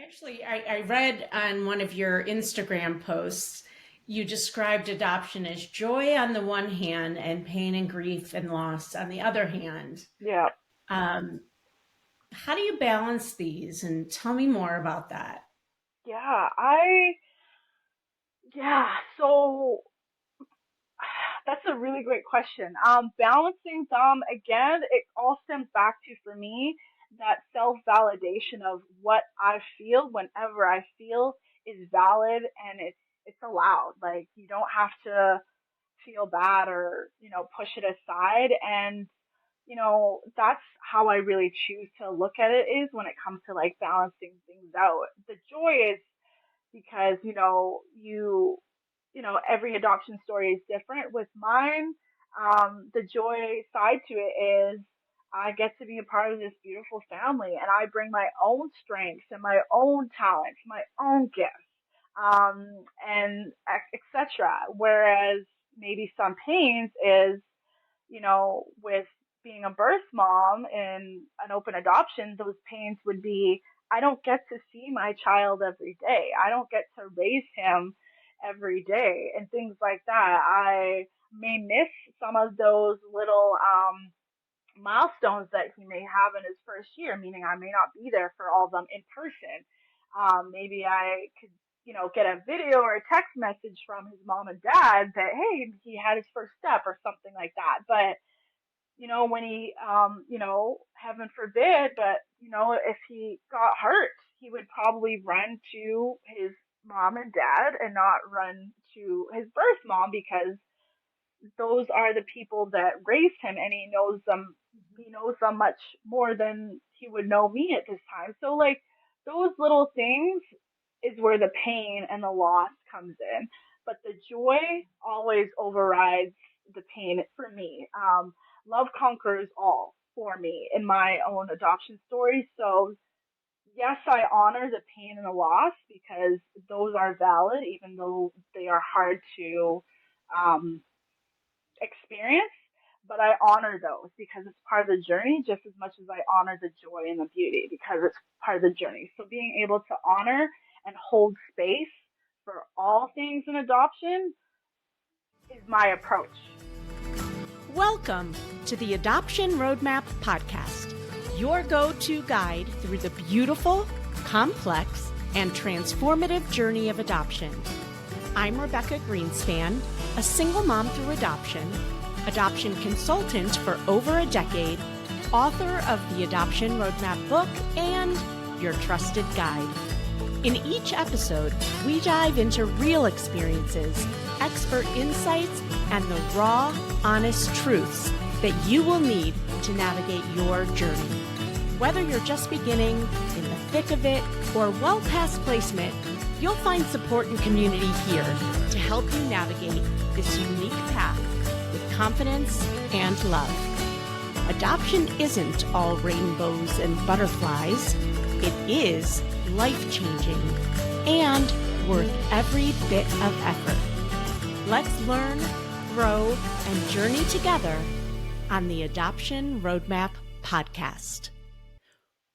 Actually, I read on one of your Instagram posts, you described adoption as joy on the one hand and pain and grief and loss on the other hand. Yeah. Um, how do you balance these? And tell me more about that. Yeah. Yeah. So that's a really great question. Balancing them again, it all stems back to, for me, that self-validation of what I feel whenever I feel is valid and it's allowed. Like you don't have to feel bad or, push it aside. And, that's how I really choose to look at it is when it comes to like balancing things out. The joy is because, every adoption story is different. With mine, the joy side to it is I get to be a part of this beautiful family and I bring my own strengths and my own talents, my own gifts, and etc. Whereas maybe some pains is, with being a birth mom in an open adoption, those pains would be I don't get to see my child every day. I don't get to raise him every day and things like that. I may miss some of those little milestones that he may have in his first year, meaning I may not be there for all of them in person. Maybe I could, get a video or a text message from his mom and dad that, hey, he had his first step or something like that. But when he, heaven forbid, but, if he got hurt, he would probably run to his mom and dad and not run to his birth mom because those are the people that raised him and he knows them much more than he would know me at this time. So like those little things is where the pain and the loss comes in. But the joy always overrides the pain for me. Love conquers all for me in my own adoption story. So yes, I honor the pain and the loss because those are valid, even though they are hard to um, experience. But I honor those because it's part of the journey just as much as I honor the joy and the beauty because it's part of the journey. So being able to honor and hold space for all things in adoption is my approach. Welcome to the Adoption Roadmap Podcast, your go-to guide through the beautiful, complex, and transformative journey of adoption. I'm Rebecca Greenspan, a single mom through adoption consultant for over a decade, author of the Adoption Roadmap book, and your trusted guide. In each episode, we dive into real experiences, expert insights, and the raw, honest truths that you will need to navigate your journey. Whether you're just beginning, in the thick of it, or well past placement, you'll find support and community here to help you navigate this unique path with confidence and love. Adoption isn't all rainbows and butterflies. It is life-changing and worth every bit of effort. Let's learn, grow, and journey together on the Adoption Roadmap Podcast.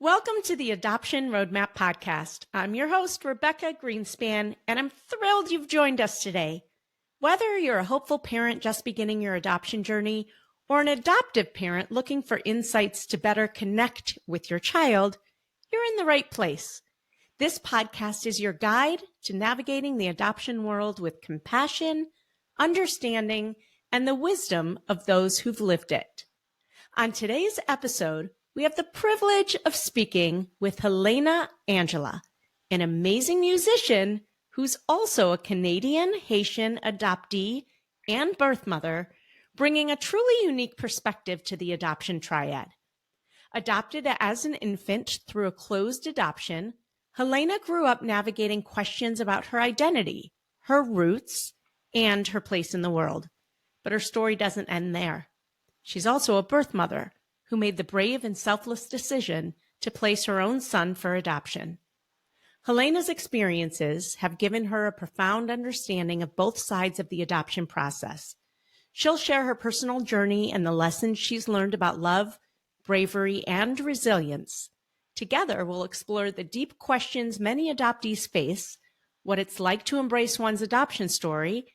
Welcome to the Adoption Roadmap Podcast. I'm your host, Rebecca Greenspan, and I'm thrilled you've joined us today. Whether you're a hopeful parent just beginning your adoption journey or an adoptive parent looking for insights to better connect with your child, you're in the right place. This podcast is your guide to navigating the adoption world with compassion, understanding, and the wisdom of those who've lived it. On today's episode, we have the privilege of speaking with Helena Angela, an amazing musician who's also a Canadian-Haitian adoptee and birth mother, bringing a truly unique perspective to the adoption triad. Adopted as an infant through a closed adoption, Helena grew up navigating questions about her identity, her roots, and her place in the world. But her story doesn't end there. She's also a birth mother who made the brave and selfless decision to place her own son for adoption. Helena's experiences have given her a profound understanding of both sides of the adoption process. She'll share her personal journey and the lessons she's learned about love, bravery, and resilience. Together, we'll explore the deep questions many adoptees face, what it's like to embrace one's adoption story,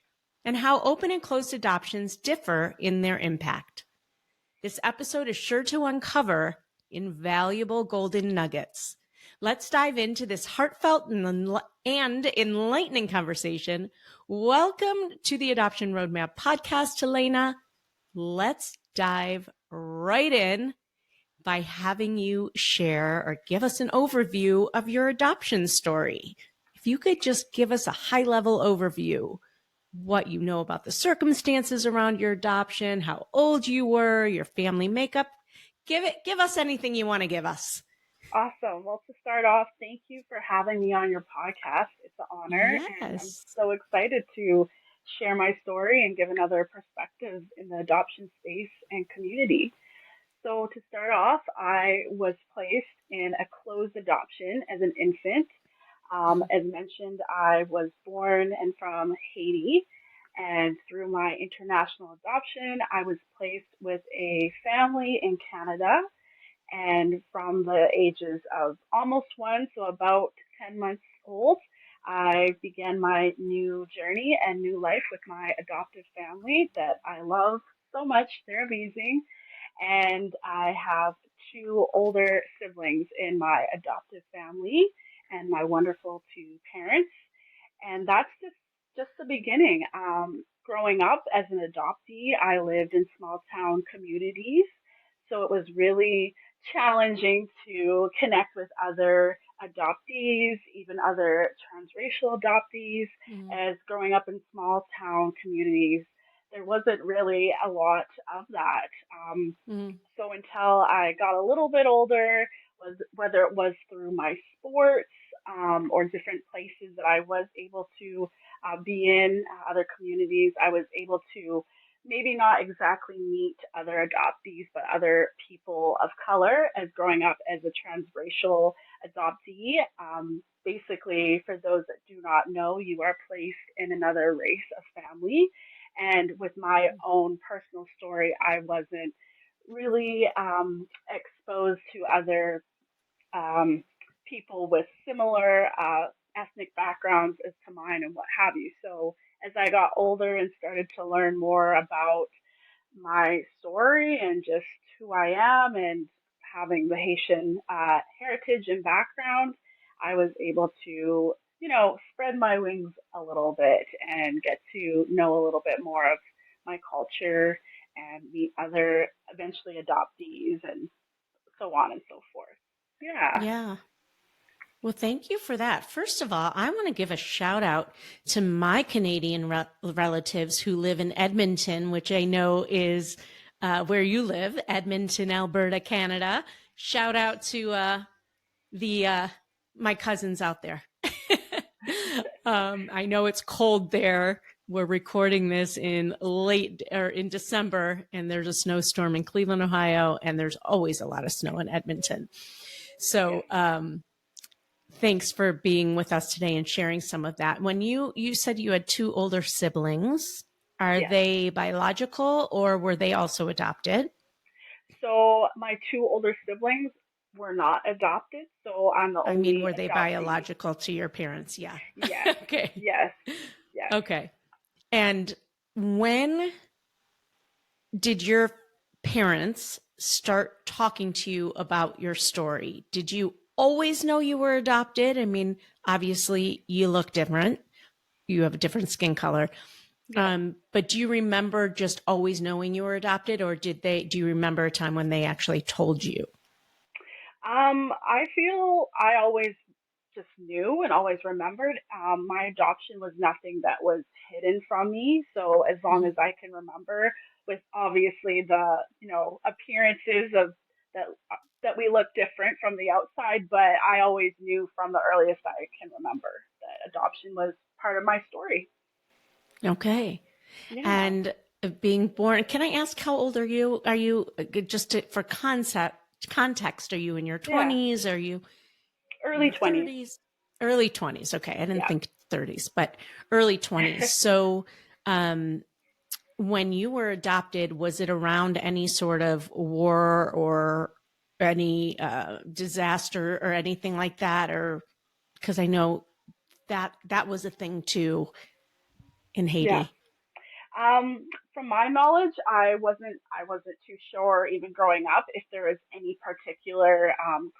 and how open and closed adoptions differ in their impact. This episode is sure to uncover invaluable golden nuggets. Let's dive into this heartfelt and enlightening conversation. Welcome to the Adoption Roadmap podcast, Helena. Let's dive right in by having you share or give us an overview of your adoption story. If you could just give us a high-level overview, what you know about the circumstances around your adoption, how old you were, your family makeup. Give us anything you want to give us. Awesome. Well, to start off, thank you for having me on your podcast. It's an honor. Yes. And I'm so excited to share my story and give another perspective in the adoption space and community. So to start off, I was placed in a closed adoption as an infant. As mentioned, I was born and from Haiti, and through my international adoption, I was placed with a family in Canada. And from the ages of almost 1, so about 10 months old, I began my new journey and new life with my adoptive family that I love so much. They're amazing. And I have 2 older siblings in my adoptive family and my wonderful 2 parents. And that's just the beginning. Growing up as an adoptee, I lived in small town communities. So it was really challenging to connect with other adoptees, even other transracial adoptees, as growing up in small town communities. There wasn't really a lot of that. So until I got a little bit older, whether it was through my sports or different places that I was able to be in, other communities, I was able to maybe not exactly meet other adoptees, but other people of color as growing up as a transracial adoptee. Basically, for those that do not know, you are placed in another race of family. And with my own personal story, I wasn't really exposed to other people with similar ethnic backgrounds as to mine and what have you. So as I got older and started to learn more about my story and just who I am and having the Haitian heritage and background, I was able to, spread my wings a little bit and get to know a little bit more of my culture and meet other eventually adoptees and so on and so forth. Yeah. Yeah. Well, thank you for that. First of all, I want to give a shout out to my Canadian relatives who live in Edmonton, which I know is where you live, Edmonton, Alberta, Canada. Shout out to my cousins out there. I know it's cold there. We're recording this in December, and there's a snowstorm in Cleveland, Ohio, and there's always a lot of snow in Edmonton. So, thanks for being with us today and sharing some of that. When you said you had 2 older siblings, are they biological or were they also adopted? So my 2 older siblings were not adopted, so I'm the only were they adoptee. Biological to your parents? Yeah. Yes. Okay. Yes. Okay. And when did your parents start talking to you about your story? Did you always know you were adopted? Obviously you look different. You have a different skin color. But do you remember just always knowing you were adopted, or do you remember a time when they actually told you? I feel I always just knew and always remembered. My adoption was nothing that was hidden from me. So as long as I can remember, with obviously the, appearances of that we look different from the outside, but I always knew from the earliest I can remember that adoption was part of my story. Okay. Yeah. And being born, can I ask how old are you? Are you, for context, are you in your 20s? Yeah. Are you early 20s? 30s? Early 20s. Okay. I didn't think 30s, but early 20s. So, when you were adopted, was it around any sort of war or any disaster or anything like that? Or because I know that was a thing too in Yeah. Haiti. From my knowledge, I wasn't too sure even growing up if there was any particular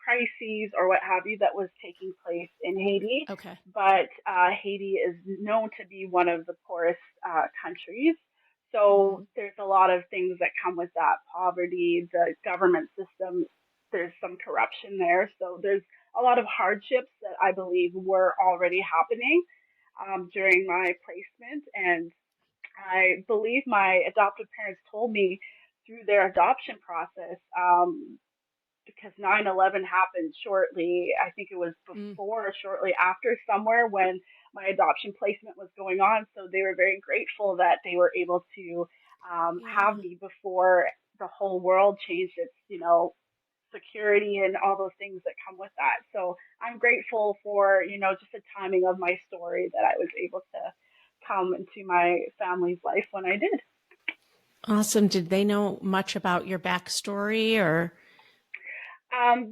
crises or what have you that was taking place in Haiti. Okay. But Haiti is known to be one of the poorest countries, Mm, so there's a lot of things that come with that: poverty, the government system. There's some corruption there, so there's a lot of hardships that I believe were already happening during my placement. And I believe my adoptive parents told me through their adoption process, because 9/11 happened shortly, I think it was mm, before or shortly after somewhere when my adoption placement was going on. So they were very grateful that they were able to have yeah. me before the whole world changed its, security and all those things that come with that. So I'm grateful for, just the timing of my story that I was able to come into my family's life when I did. Awesome. Did they know much about your backstory or?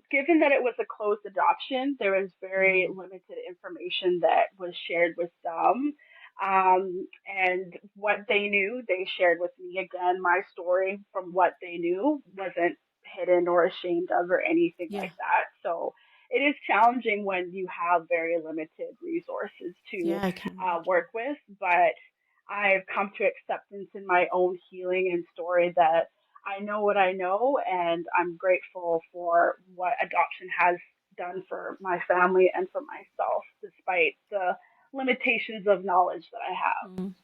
Given that it was a closed adoption, there was very Mm, limited information that was shared with them. And what they knew, they shared with me. Again, my story from what they knew wasn't hidden or ashamed of or anything yeah. like that. So it is challenging when you have very limited resources to Yeah, I can work imagine. with. But I've come to acceptance in my own healing and story that I know what I know, and I'm grateful for what adoption has done for my family and for myself, despite the limitations of knowledge that I have Mm.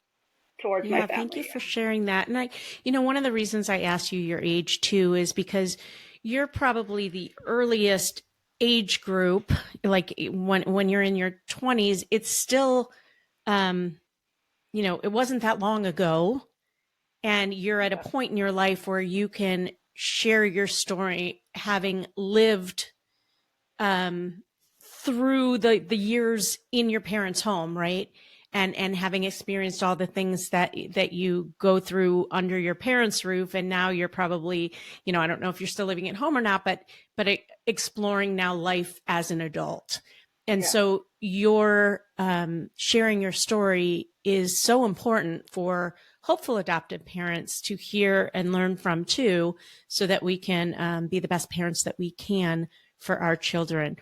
towards my Yeah, thank you family. for sharing that. And one of the reasons I asked you your age too is because you're probably the earliest age group. Like when you're in your 20s, it's still, um, it wasn't that long ago, and you're at a Yeah, point in your life where you can share your story, having lived um, through the years in your parents' home, right? And having experienced all the things that you go through under your parents' roof, and now you're probably, I don't know if you're still living at home or not, but exploring now life as an adult. And yeah, so your sharing your story is so important for hopeful adoptive parents to hear and learn from too, so that we can be the best parents that we can for our children.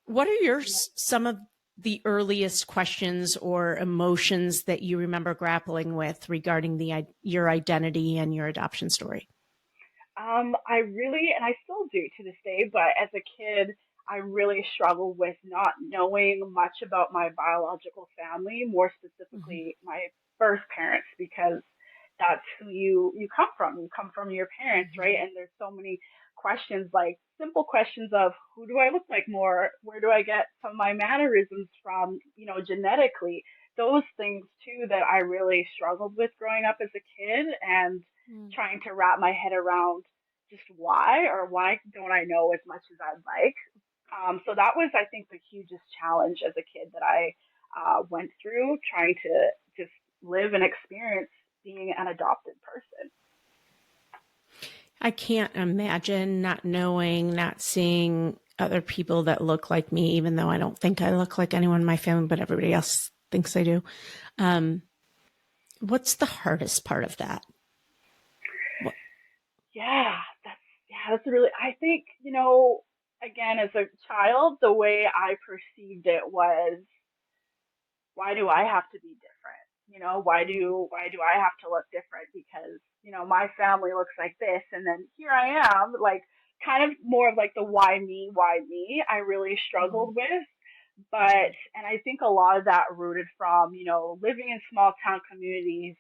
What are yeah. some of the earliest questions or emotions that you remember grappling with regarding your identity and your adoption story? I really, and I still do to this day, but as a kid, I really struggled with not knowing much about my biological family, more Mm-hmm. specifically my birth parents, because that's who you come from. You come from your parents, right? Mm-hmm. And there's so many questions, like simple questions of who do I look like more? Where do I get some of my mannerisms from, genetically? Those things too that I really struggled with growing up as a kid, and Mm. trying to wrap my head around just why don't I know as much as I'd like. So that was, I think, the hugest challenge as a kid that I went through, trying to just live and experience being an adopted person. I can't imagine not knowing, not seeing other people that look like me, even though I don't think I look like anyone in my family, but everybody else thinks I do. Um, what's the hardest part of that? What? Yeah, that's really. I think again, as a child, the way I perceived it was, why do I have to be different? Mm, Why do I have to look different? Because my family looks like this, and then here I am, like kind of more of like the why me, why me. I really mm, struggled with, mm, and I think a lot of that rooted from living in small town communities,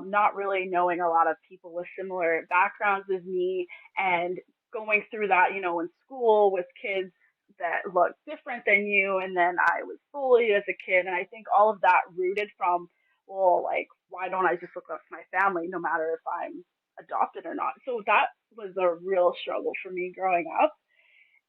not really knowing a lot of people with similar backgrounds as me, and going through that in school with kids that look different than you. And then I was bullied as a kid, and I think all of that rooted from, well, like, why don't I just look up to my family no matter if I'm adopted or not? So that was a real struggle for me growing up.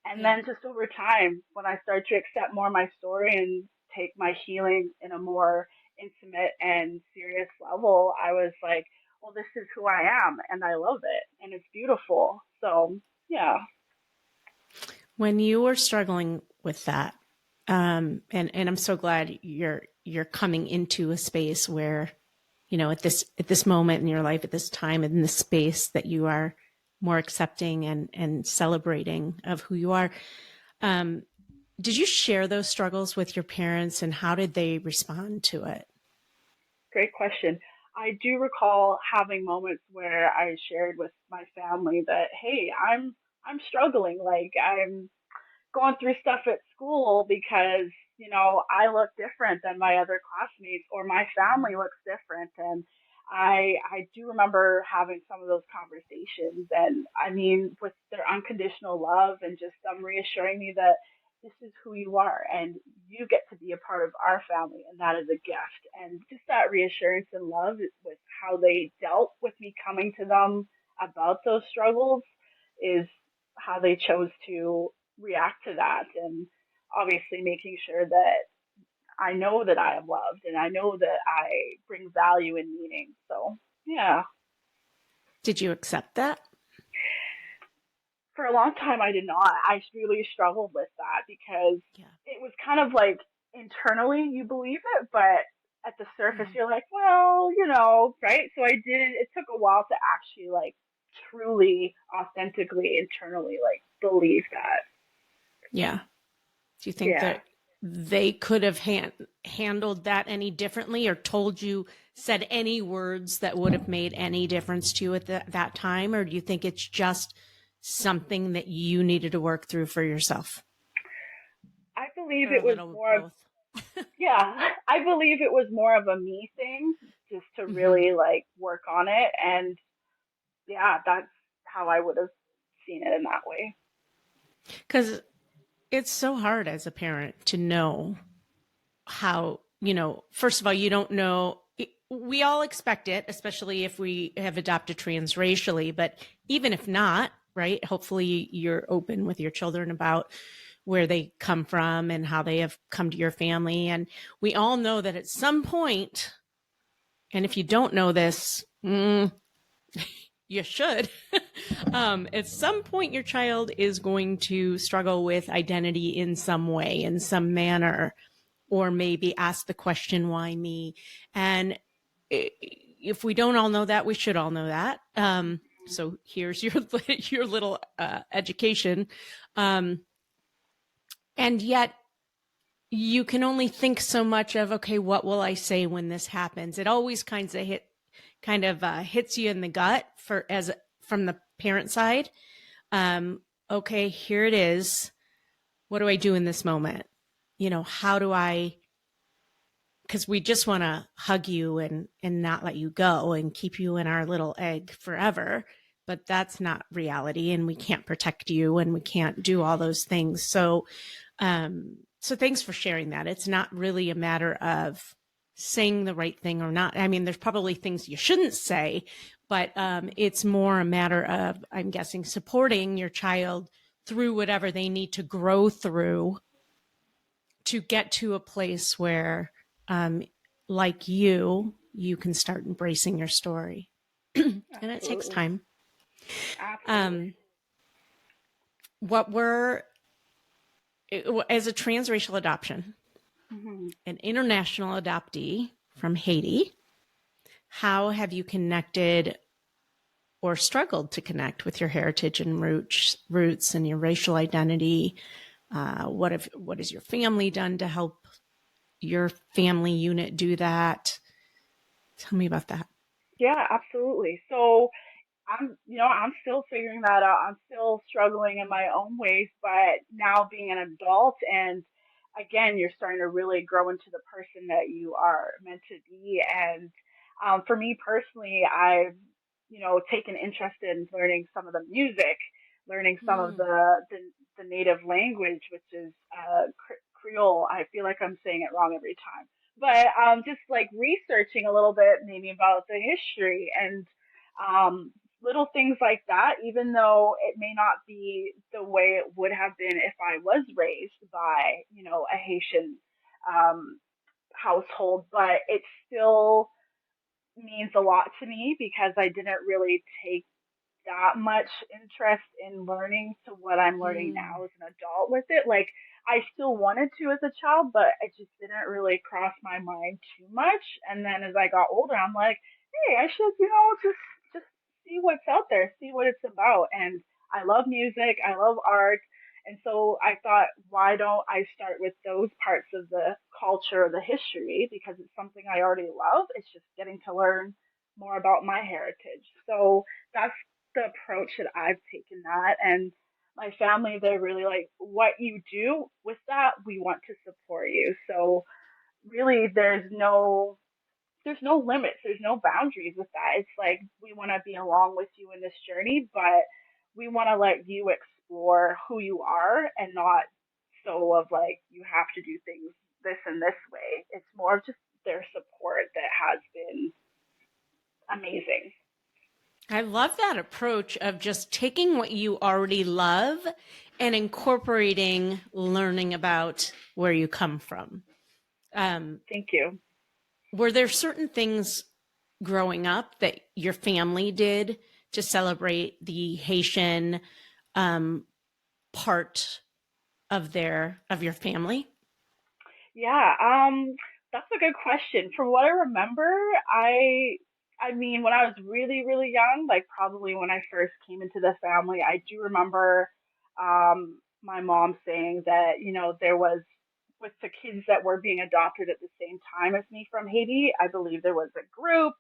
And yeah. then just over time, when I started to accept more of my story and take my healing in a more intimate and serious level, I was like, well, this is who I am, and I love it, and it's beautiful. So yeah. When you were struggling with that, and I'm so glad you're coming into a space where, at this moment in your life, at this time, in this space, that you are more accepting and celebrating of who you are. Did you share those struggles with your parents, and how did they respond to it? Great question. I do recall having moments where I shared with my family that, hey, I'm struggling. Like I'm going through stuff at school because, I look different than my other classmates or my family looks different. And I do remember having some of those conversations. And I mean, with their unconditional love and just them reassuring me that this is who you are and you get to be a part of our family and that is a gift. And just that reassurance and love with how they dealt with me coming to them about those struggles is how they chose to react to that, and obviously making sure that I know that I am loved and I know that I bring value and meaning. So, yeah. Did you accept that? For a long time, I did not. I really struggled with that because Yeah. it was kind of like internally you believe it, but at the surface Mm-hmm. you're like, well, right? So I did, it took a while to actually like truly, authentically, internally like believe that. Yeah. Do you think Yeah. that they could have handled that any differently, or told you, said any words that would have made any difference to you at that time? Or do you think it's just something that you needed to work through for yourself? I believe Or a it was little of more of, both? yeah, I believe it was more of a me thing just to Mm-hmm. really like work on it. And yeah, that's how I would have seen it in that way. Because it's so hard as a parent to know how, first of all, you don't know. We all expect it, especially if we have adopted transracially, but even if not, right? Hopefully you're open with your children about where they come from and how they have come to your family. And we all know that at some point, and if you don't know this, you should. At some point, your child is going to struggle with identity in some way, in some manner, or maybe ask the question, why me? And if we don't all know that, we should all know that. So here's your your little education. Um, and yet you can only think so much of, okay, what will I say when this happens? It always hits you in the gut from the parent side. Okay, here it is. What do I do in this moment? How do I, because we just want to hug you and not let you go and keep you in our little egg forever, but that's not reality, and we can't protect you and we can't do all those things. So thanks for sharing that. It's not really a matter of saying the right thing or not. I mean, there's probably things you shouldn't say, but it's more a matter of, I'm guessing, supporting your child through whatever they need to grow through to get to a place where, um, like you can start embracing your story. And it takes Absolutely. time. Absolutely. Um, what were, as a transracial adoption, Hmm. an international adoptee from Haiti, how have you connected or struggled to connect with your heritage and roots and your racial identity? What has your family done to help your family unit do that? Tell me about that. Yeah, absolutely. So I'm still figuring that out. I'm still struggling in my own ways, but now being an adult and again, you're starting to really grow into the person that you are meant to be. And for me personally, I've, taken interest in learning some of the music, learning some of Mm. the native language, which is Creole. I feel like I'm saying it wrong every time. But just like researching a little bit maybe about the history and little things like that, even though it may not be the way it would have been if I was raised by, a Haitian um, household, but it still means a lot to me because I didn't really take that much interest in learning to what I'm learning Mm. now as an adult with it. Like I still wanted to as a child, but it just didn't really cross my mind too much. And then as I got older, I'm like, hey, I should, just see what's out there, see what it's about. And I love music, I love art. And so I thought, why don't I start with those parts of the culture, the history, because it's something I already love. It's just getting to learn more about my heritage. So that's the approach that I've taken that. And my family, they're really like, what you do with that, we want to support you. So really, there's no limits, there's no boundaries with that. It's like we want to be along with you in this journey, but we want to let you explore who you are and not so of like you have to do things this and this way. It's more of just their support that has been amazing. I love that approach of just taking what you already love and incorporating learning about where you come from. Um, Thank you. were there certain things growing up that your family did to celebrate the Haitian um, part of your family? Yeah, that's a good question. From what I remember, I mean, when I was really, really young, like probably when I first came into the family, I do remember my mom saying that, there was with the kids that were being adopted at the same time as me from Haiti, I believe there was a group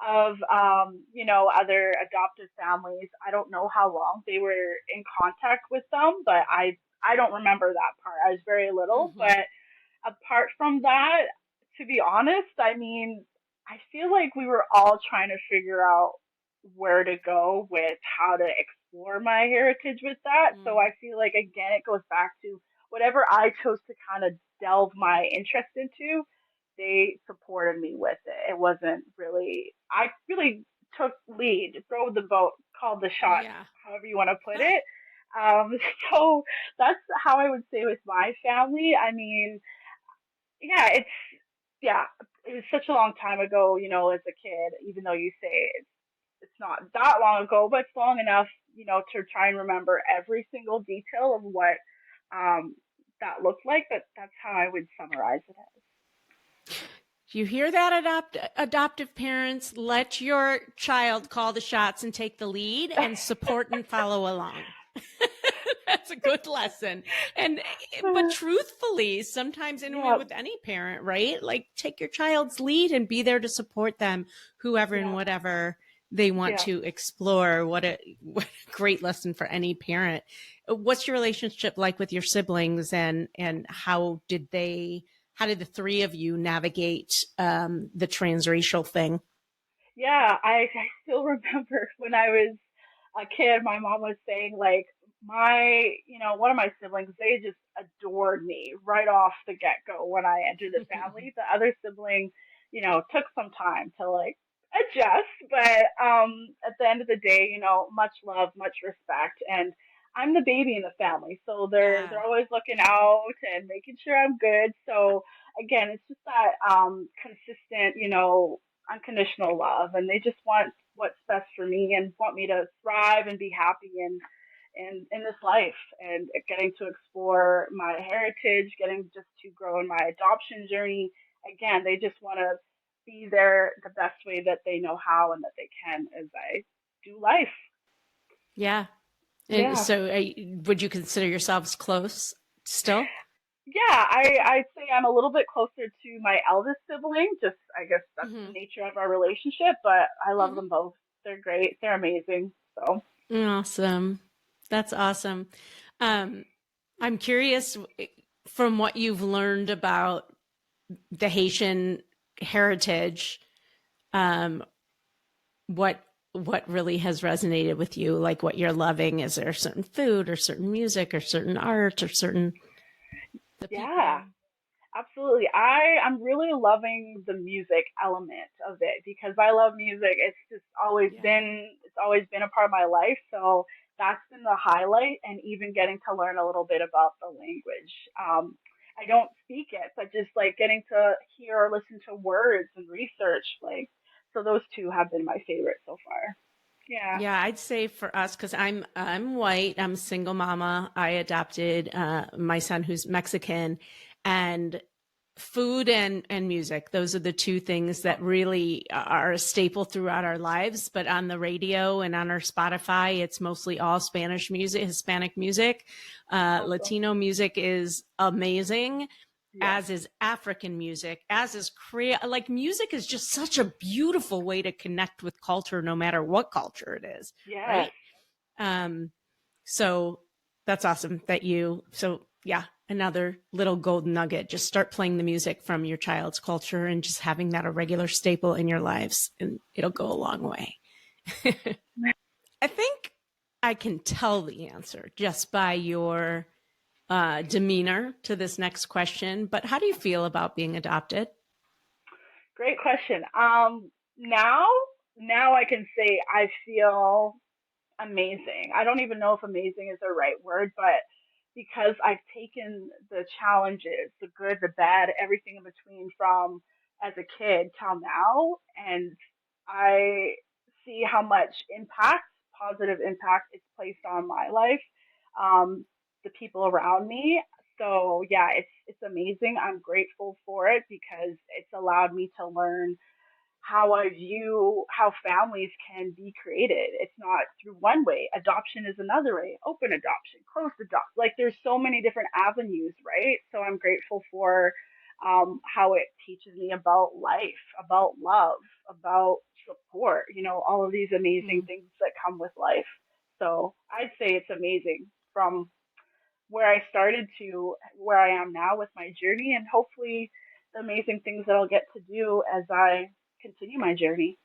of other adoptive families. I don't know how long they were in contact with them, but I don't remember that part. I was very little, Mm-hmm. but apart from that, to be honest, I mean, I feel like we were all trying to figure out where to go with how to explore my heritage with that. So Mm. I feel like, again, it goes back to whatever I chose to kind of delve my interest into, they supported me with it. It wasn't really, I really took lead, drove the boat, called the shots, Yeah. however you want to put it. Um, so that's how I would say with my family. I mean, yeah, yeah, it was such a long time ago, as a kid, even though you say it's not that long ago, but it's long enough, to try and remember every single detail of what um that looked like. That's how I would summarize it as. You hear that, adoptive parents? Let your child call the shots and take the lead and support and follow along. That's a good lesson. And but truthfully, sometimes and Yeah, with any parent, right? Like take your child's lead and be there to support them, whoever and yeah, whatever they want yeah. to explore. What a great lesson for any parent. What's your relationship like with your siblings and how did the three of you navigate the transracial thing? Yeah, I still remember when I was a kid, my mom was saying like one of my siblings, they just adored me right off the get go when I entered the family. The other sibling, took some time to like adjust, but at the end of the day, much love, much respect, and I'm the baby in the family, so they're Yeah. always looking out and making sure I'm good. So again, it's just that consistent, unconditional love, and they just want what's best for me and want me to thrive and be happy in this life and getting to explore my heritage, getting just to grow in my adoption journey. Again, they just want to be there the best way that they know how and that they can as I do life. Yeah. And Yeah. so, would you consider yourselves close still? Yeah, I'd say I'm a little bit closer to my eldest sibling. Just, I guess that's the Hmm. nature of our relationship, but I love Hmm. them both. They're great. They're amazing. So, Awesome. That's awesome. Um, I'm curious from what you've learned about the Haitian heritage, um, what what really has resonated with you, like what you're loving. Is there certain food or certain music or certain art or certain the yeah. people? Absolutely. I'm really loving the music element of it because I love music. Yeah. It's always been a part of my life. So that's been the highlight and even getting to learn a little bit about the language. I don't speak it, but just like getting to hear or listen to words and research, like, so those two have been my favorite so far. Yeah. Yeah, I'd say for us, because I'm white, I'm a single mama. I adopted my son who's Mexican, and food and music. Those are the two things that really are a staple throughout our lives. But on the radio and on our Spotify, it's mostly all Spanish music, Hispanic music. Awesome. Latino music is amazing, Yes. as is African music, as is Korea. Like, music is just such a beautiful way to connect with culture, no matter what culture it is, Yes. right? Um, so that's awesome that so yeah, another little golden nugget. Just start playing the music from your child's culture and just having that a regular staple in your lives, and it'll go a long way. I think I can tell the answer just by your demeanor to this next question, but how do you feel about being adopted? Great question. Now, now I can say I feel amazing. I don't even know if amazing is the right word, but because I've taken the challenges, the good, the bad, everything in between from as a kid till now, and I see how much impact, positive impact it's placed on my life, the people around me. So yeah, it's amazing. I'm grateful for it because it's allowed me to learn how I view how families can be created. It's not through one way. Adoption is another way. Open adoption, closed adoption. Like there's so many different avenues, right? So I'm grateful for how it teaches me about life, about love, about support. You know, all of these amazing Mm. things that come with life. So I'd say it's amazing from where I started to where I am now with my journey, and hopefully the amazing things that I'll get to do as I continue my journey.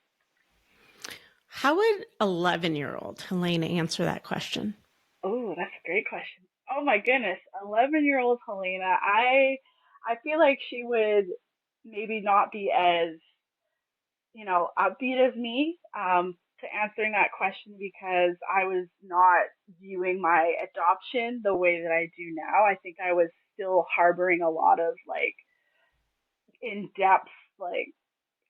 How would 11-year-old Helena answer that question? Oh, that's a great question. Oh my goodness, 11-year-old Helena. I feel like she would maybe not be as upbeat as me to answering that question because I was not viewing my adoption the way that I do now. I think I was still harboring a lot of like in depth, like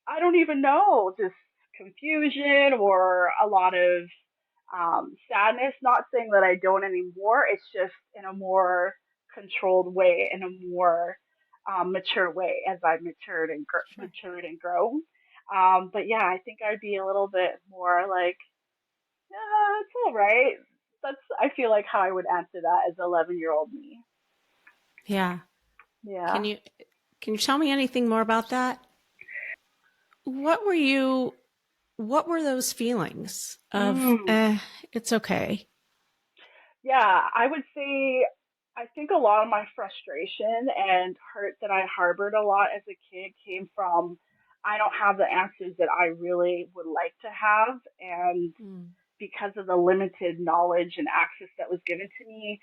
I don't even know, just confusion or a lot of sadness. Not saying that I don't anymore. It's just in a more controlled way, in a more mature way as I've Sure. matured and grown. But yeah, I think I'd be a little bit more like, yeah, it's all right. That's I feel like how I would answer that as 11-year-old me. Yeah. Yeah. Can you can you tell me anything more about that? What were you what were those feelings of Mm. it's okay? Yeah, I would say I think a lot of my frustration and hurt that I harbored a lot as a kid came from I don't have the answers that I really would like to have. And Mm. because of the limited knowledge and access that was given to me,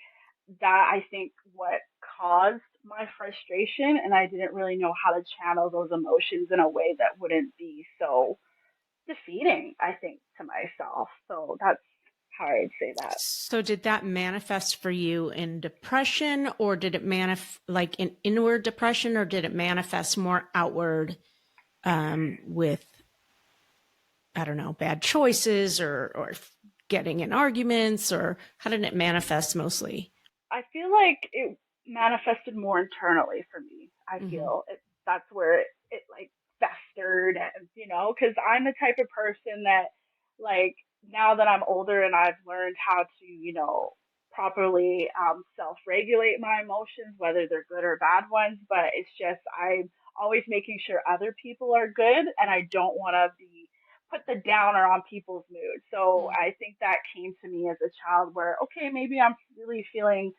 that I think what caused my frustration. And I didn't really know how to channel those emotions in a way that wouldn't be so defeating, I think, to myself. So that's how I would say that. So did that manifest for you in depression, or did it manifest like in inward depression, or did it manifest more outward with, I don't know, bad choices, or getting in arguments, or how did it manifest mostly? I feel like it manifested more internally for me. I Hmm. feel that's where it like festered, and because I'm the type of person that like now that I'm older and I've learned how to properly self-regulate my emotions, whether they're good or bad ones. But it's just I'm always making sure other people are good, and I don't want to be put the downer on people's mood. So I think that came to me as a child where, okay, maybe I'm really feeling,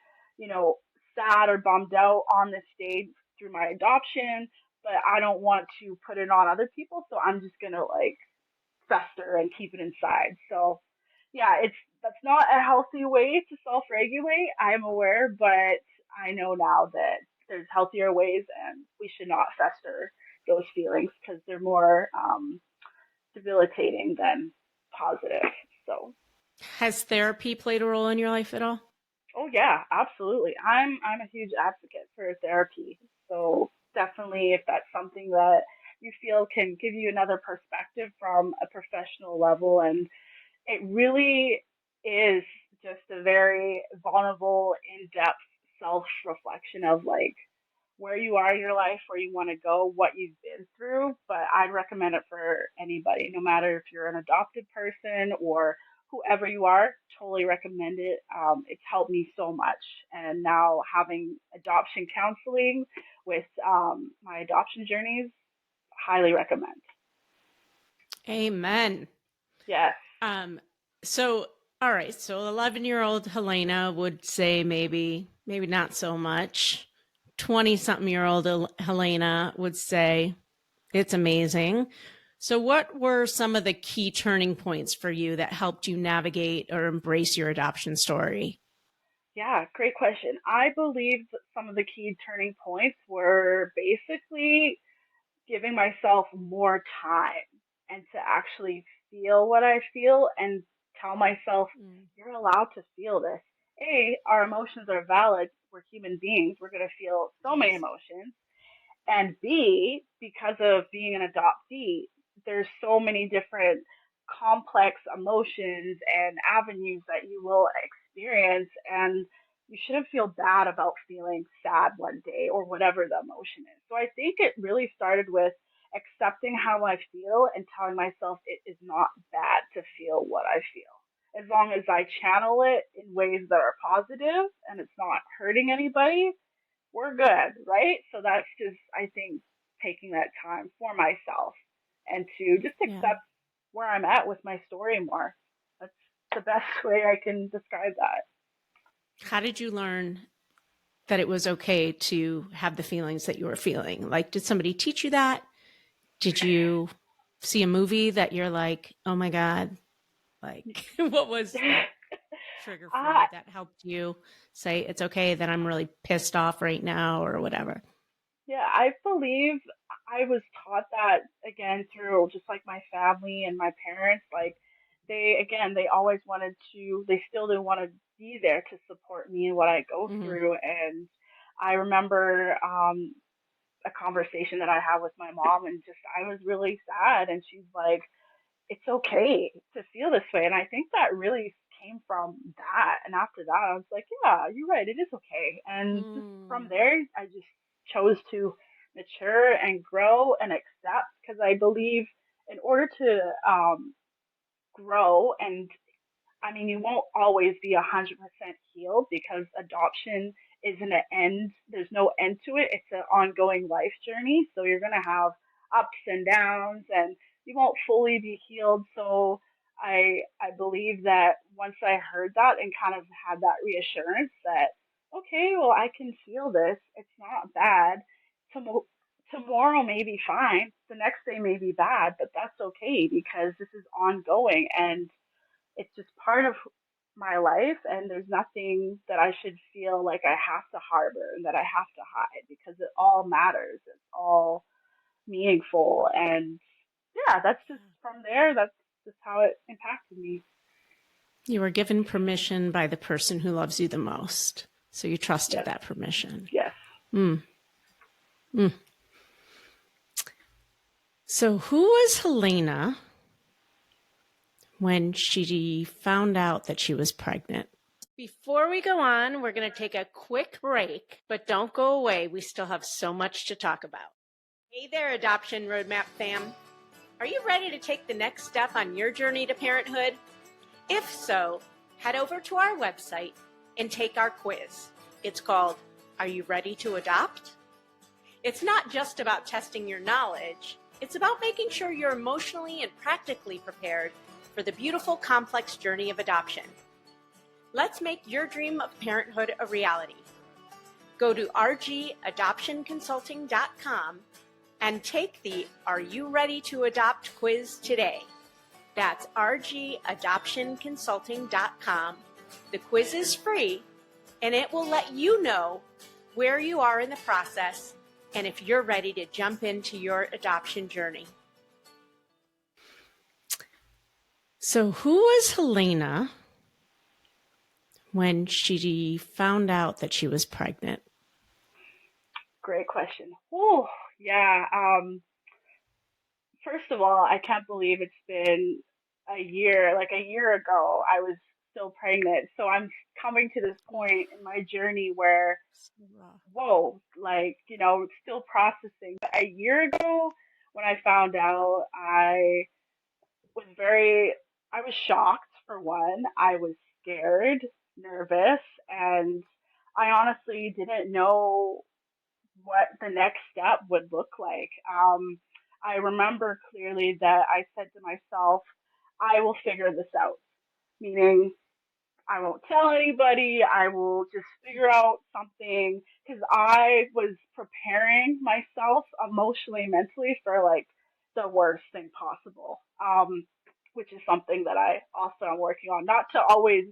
sad or bummed out on this stage through my adoption, but I don't want to put it on other people. So I'm just going to like fester and keep it inside. So yeah, that's not a healthy way to self-regulate. I'm aware, but I know now that there's healthier ways and we should not fester those feelings because they're more debilitating than positive. So, Has therapy played a role in your life at all? oh yeah, absolutely. I'm a huge advocate for therapy. So definitely, if that's something that you feel can give you another perspective from a professional level and it really is just a very vulnerable, in-depth self-reflection of like where you are in your life, where you want to go, what you've been through. But I'd recommend it for anybody, no matter if you're an adopted person or whoever you are. Totally recommend it. It's helped me so much. And now having adoption counseling with my adoption journeys, highly recommend. Amen. Yes. So, all right. So 11-year-old Helena would say maybe not so much. 20-something-year-old Helena would say it's amazing. So what were some of the key turning points for you that helped you navigate or embrace your adoption story? Yeah, great question. I believe that some of the key turning points were basically giving myself more time and to actually feel what I feel and tell myself, you're allowed to feel this. Our emotions are valid. We're human beings. We're going to feel so many Yes. emotions. And B, because of being an adoptee, there's so many different complex emotions and avenues that you will experience. And you shouldn't feel bad about feeling sad one day or whatever the emotion is. So I think it really started with accepting how I feel and telling myself it is not bad to feel what I feel. As long as I channel it in ways that are positive and it's not hurting anybody, we're good, right? So that's just, I think, taking that time for myself and to just Yeah. accept where I'm at with my story more. That's the best way I can describe that. How did you learn that it was okay to have the feelings that you were feeling? Like, did somebody teach you that? Did you see a movie that you're like, oh my God, like, what was that trigger for uh, you that helped you say it's okay that I'm really pissed off right now or whatever? Yeah, I believe I was taught that again through just like my family and my parents. Like they always wanted to, they still do want to be there to support me and what I go Mm-hmm. through. And I remember a conversation that I had with my mom, and just I was really sad, and she's like, "It's okay to feel this way," and I think that really came from that. And after that, I was like, "Yeah, you're right. It is okay." And just from Mm. there, I just chose to mature and grow and accept because I believe in order to grow and I mean, you won't always be 100% healed because adoption isn't an end. There's no end to it. It's an ongoing life journey. So you're going to have ups and downs and you won't fully be healed. So I believe that once I heard that and kind of had that reassurance that, okay, well, I can feel this. It's not bad. Tomorrow may be fine. The next day may be bad, but that's okay because this is ongoing and it's just part of my life and there's nothing that I should feel like I have to harbor and that I have to hide because it all matters. It's all meaningful and yeah, that's just from there, that's just how it impacted me. You were given permission by the person who loves you the most. So you trusted Yes. that permission. Yes. Mm. Mm. So who was Helena when she found out that she was pregnant? Before we go on, we're going to take a quick break, but don't go away. We still have so much to talk about. Hey there, Adoption Roadmap fam. Are you ready to take the next step on your journey to parenthood? If so, head over to our website and take our quiz. It's called, Are You Ready to Adopt? It's not just about testing your knowledge. It's about making sure you're emotionally and practically prepared for the beautiful, complex journey of adoption. Let's make your dream of parenthood a reality. Go to rgadoptionconsulting.com and take the Are You Ready to Adopt quiz today. That's rgadoptionconsulting.com. The quiz is free, and it will let you know where you are in the process and if you're ready to jump into your adoption journey. So who was Helena when she found out that she was pregnant? Great question. Oh, yeah. First of all, I can't believe it's been a year ago, I was still pregnant. So I'm coming to this point in my journey where, whoa, like, still processing. But a year ago, when I found out, was very, I was shocked for one. I was scared, nervous, and I honestly didn't know what the next step would look like. I remember clearly that I said to myself, I will figure this out, meaning I won't tell anybody. I will just figure out something because I was preparing myself emotionally, mentally for like the worst thing possible. Which is something that I also am working on. Not to always,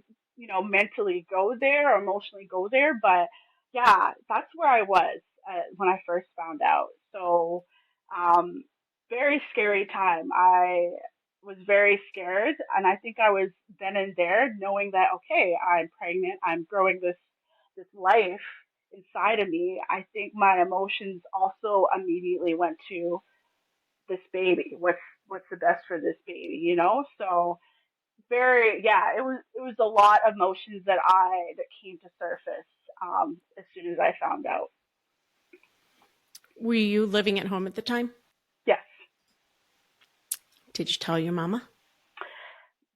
mentally go there or emotionally go there, but yeah, that's where I was when I first found out. So, um, very scary time. I was very scared, and I think I was then and there knowing that okay, I'm pregnant, I'm growing this life inside of me. I think my emotions also immediately went to this baby. What's the best for this baby? So very, yeah, it was a lot of emotions that came to surface as soon as I found out. Were you living at home at the time? Yes. Did you tell your mama?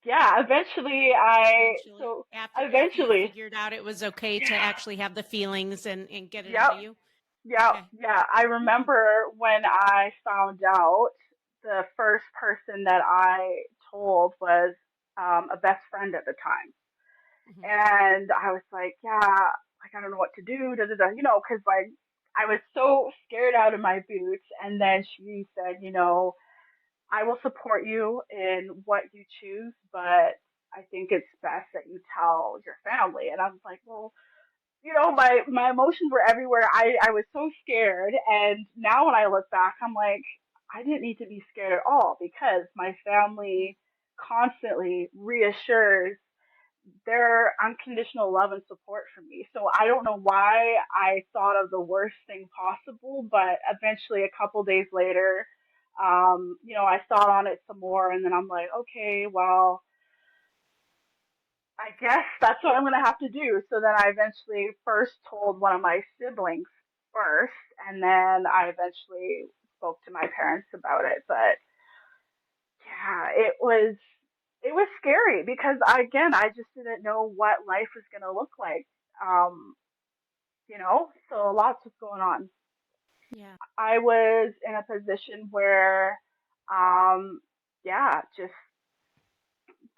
Yeah, eventually I Eventually, so after you eventually, figured out it was okay to yeah. actually have the feelings and get it out Yep. of you? Yeah, Okay. yeah. I remember when I found out, the first person that I told was a best friend at the time. Mhm. And I was like, yeah, like, I don't know what to do, da da da, because like I was so scared out of my boots. And then she said, I will support you in what you choose, but I think it's best that you tell your family. And I was like, well, my emotions were everywhere. I was so scared. And now when I look back, I'm like, I didn't need to be scared at all because my family constantly reassures their unconditional love and support for me. So I don't know why I thought of the worst thing possible, but eventually a couple days later, I thought on it some more and then I'm like, okay, well, I guess that's what I'm going to have to do. So then I eventually first told one of my siblings first, and then I eventually spoke to my parents about it. But yeah, it was scary because I just didn't know what life was going to look like. Um, so lots was going on. Yeah. I was in a position where, um, yeah, just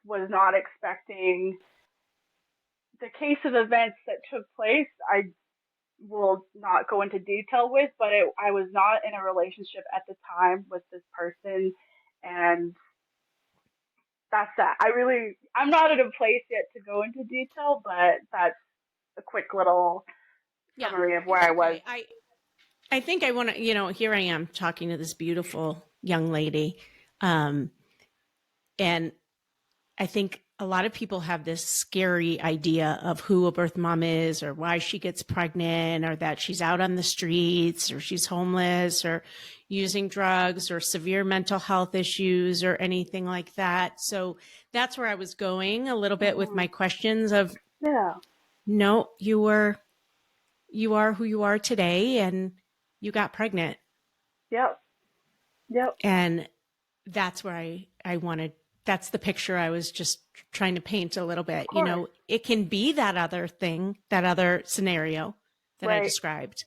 was not expecting the case of events that took place. I will not go into detail with, but I was not in a relationship at the time with this person, and that's that. I'm not at a place yet to go into detail, but that's a quick little Yeah. summary of where It's I was. okay. I think I want to, here I am talking to this beautiful young lady. Um, and I think a lot of people have this scary idea of who a birth mom is or why she gets pregnant or that she's out on the streets or she's homeless or using drugs or severe mental health issues or anything like that. So that's where I was going a little bit with Hmm. my questions of Yeah. no, you are who you are today and you got pregnant. Yep. Yep. And that's where I wanted, that's the picture I was just trying to paint a little Of bit. course. It can be that other thing, that other scenario that I Right. described.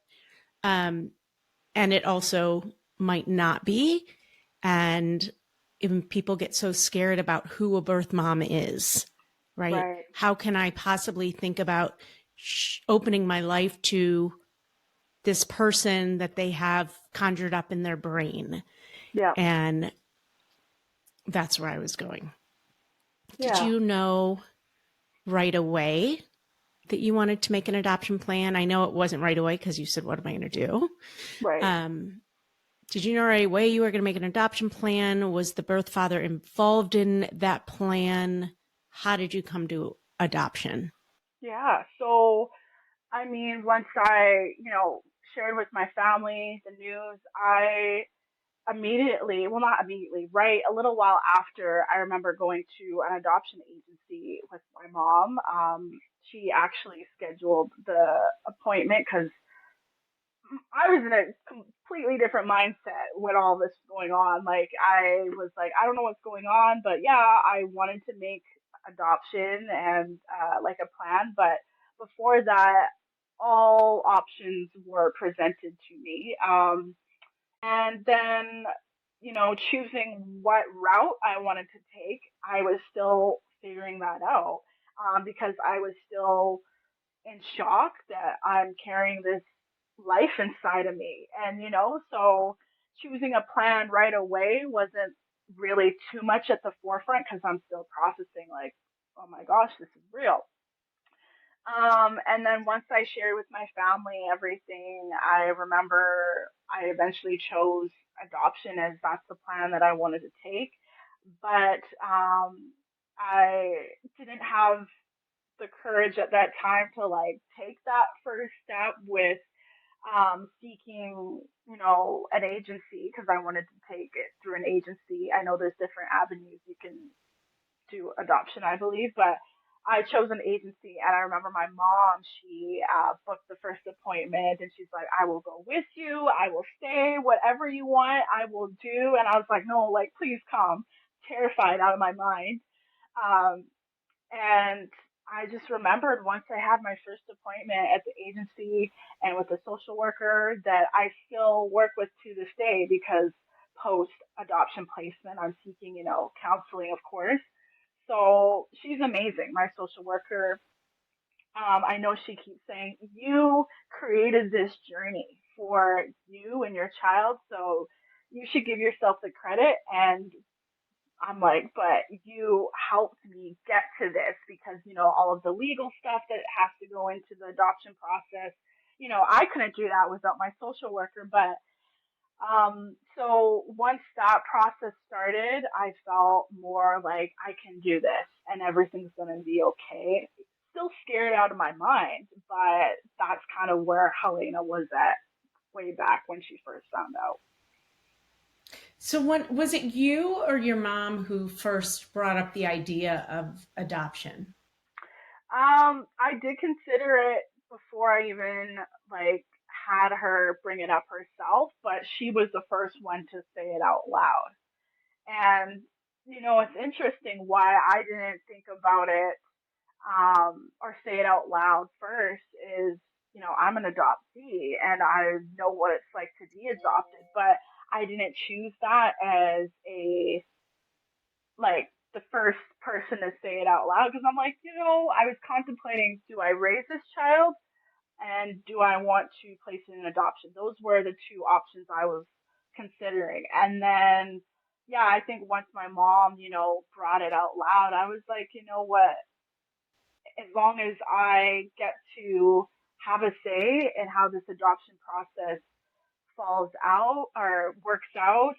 Um, and it also might not be. And even people get so scared about who a birth mom is, right? Right. How can I possibly think about opening my life to this person that they have conjured up in their brain? Yep. And that's where I was going. Did Yeah. you know right away that you wanted to make an adoption plan? I know it wasn't right away because you said, what am I going to do? Right. Um, did you know right away you were going to make an adoption plan? Was the birth father involved in that plan? How did you come to adoption? Yeah. So, I mean, once I, shared with my family the news, I immediately, well, not immediately, right? A little while after, I remember going to an adoption agency with my mom. She actually scheduled the appointment because I was in a completely different mindset when all this was going on. Like, I was like, I don't know what's going on, but yeah, I wanted to make adoption and like a plan. But before that, all options were presented to me. And then, choosing what route I wanted to take, I was still figuring that out because I was still in shock that I'm carrying this life inside of me. And, so choosing a plan right away wasn't really too much at the forefront because I'm still processing, like, oh my gosh, this is real. And then once I shared with my family everything, I remember I eventually chose adoption as that's the plan that I wanted to take. But I didn't have the courage at that time to like take that first step with seeking, an agency because I wanted to take it through an agency. I know there's different avenues you can do adoption, I believe, but I chose an agency. And I remember my mom, she booked the first appointment and she's like, I will go with you. I will stay. Whatever you want, I will do. And I was like, no, like, please come. Terrified out of my mind. Um, and I just remembered once I had my first appointment at the agency and with the social worker that I still work with to this day because post adoption placement, I'm seeking, counseling, of course. So she's amazing, my social worker. I know she keeps saying, you created this journey for you and your child, so you should give yourself the credit. And I'm like, but you helped me get to this because, all of the legal stuff that has to go into the adoption process, I couldn't do that without my social worker. But so once that process started, I felt more like I can do this and everything's going to be okay. Still scared out of my mind, but that's kind of where Helena was at way back when she first found out. So, when was it you or your mom who first brought up the idea of adoption? I did consider it before I even like had her bring it up herself, but she was the first one to say it out loud. And it's interesting why I didn't think about it or say it out loud first is, I'm an adoptee and I know what it's like to be adopted, but I didn't choose that as a like the first person to say it out loud because I'm like, I was contemplating, do I raise this child and do I want to place it in adoption? Those were the two options I was considering. And then, yeah, I think once my mom, brought it out loud, I was like, you know what? As long as I get to have a say in how this adoption process falls out or works out,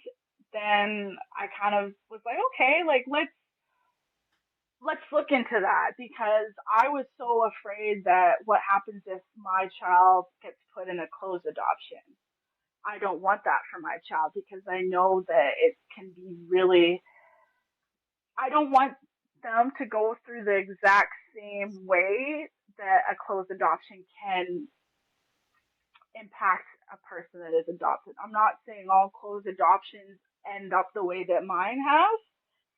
then I kind of was like, okay, like let's look into that because I was so afraid that what happens if my child gets put in a closed adoption. I don't want that for my child because I know that it can be really, I don't want them to go through the exact same way that a closed adoption can impact a person that is adopted. I'm not saying all closed adoptions end up the way that mine have.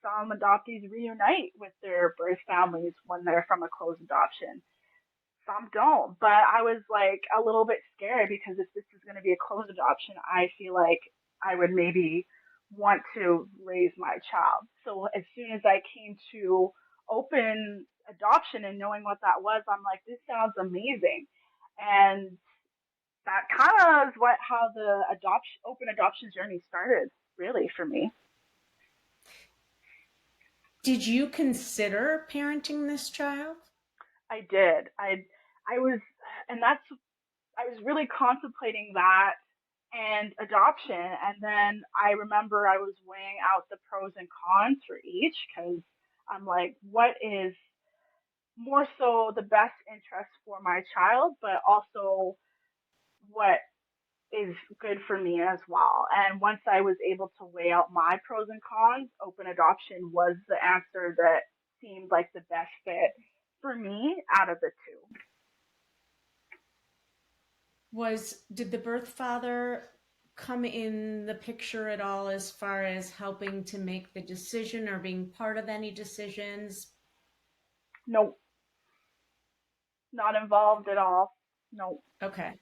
Some adoptees reunite with their birth families when they're from a closed adoption. Some don't. But I was like a little bit scared because if this is going to be a closed adoption, I feel like I would maybe want to raise my child. So as soon as I came to open adoption and knowing what that was, I'm like, this sounds amazing. And that kind of is how the open adoption journey started, really, for me. Did you consider parenting this child? I did. I was, and that's I was really contemplating that and adoption. And then I remember I was weighing out the pros and cons for each because I'm like, what is more so the best interest for my child, but also what is good for me as well. And once I was able to weigh out my pros and cons, open adoption was the answer that seemed like the best fit for me out of the two. Did the birth father come in the picture at all as far as helping to make the decision or being part of any decisions? Nope, not involved at all. Nope. Okay.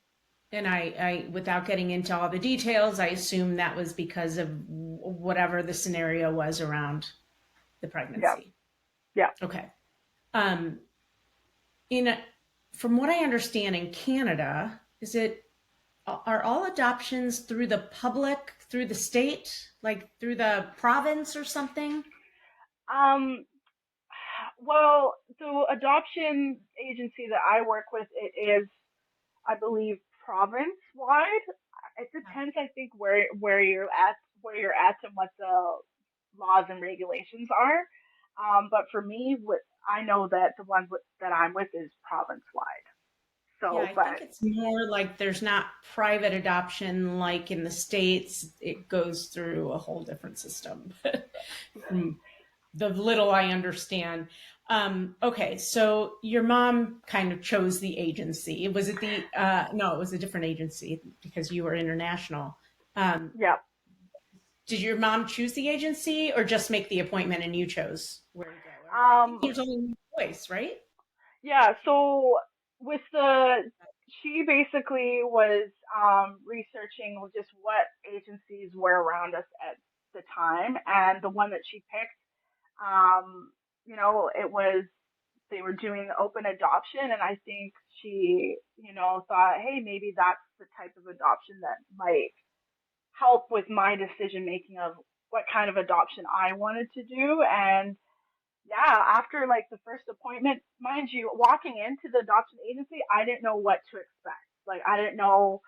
And without getting into all the details, I assume that was because of whatever the scenario was around the Yeah. pregnancy. Yeah. Okay. Um, in a, from what I understand in Canada, are all adoptions through the public, through the state, like through the province or something? Um, well, the adoption agency that I work with, it is, I believe, province wide. It depends, I think, where you're at, and what the laws and regulations are. But for me, what I know that the one that I'm with is province wide. Yeah, So, I think but it's more like there's not private adoption like in the States. It goes through a whole different system from the little I understand. Okay, so your mom kind of chose the agency. Was it no, it was a different agency because you were international. Um, yeah. did your mom choose the agency or just make the appointment and you chose where to go? I think Um, there's only one choice, right? yeah. So with she basically was researching just what agencies were around us at the time, and the one that she picked, um, it was they were doing open adoption, and I think she, thought, hey, maybe that's the type of adoption that might help with my decision making of what kind of adoption I wanted to do. And yeah, after like the first appointment, mind you, walking into the adoption agency, I didn't know what to expect. Like, I didn't know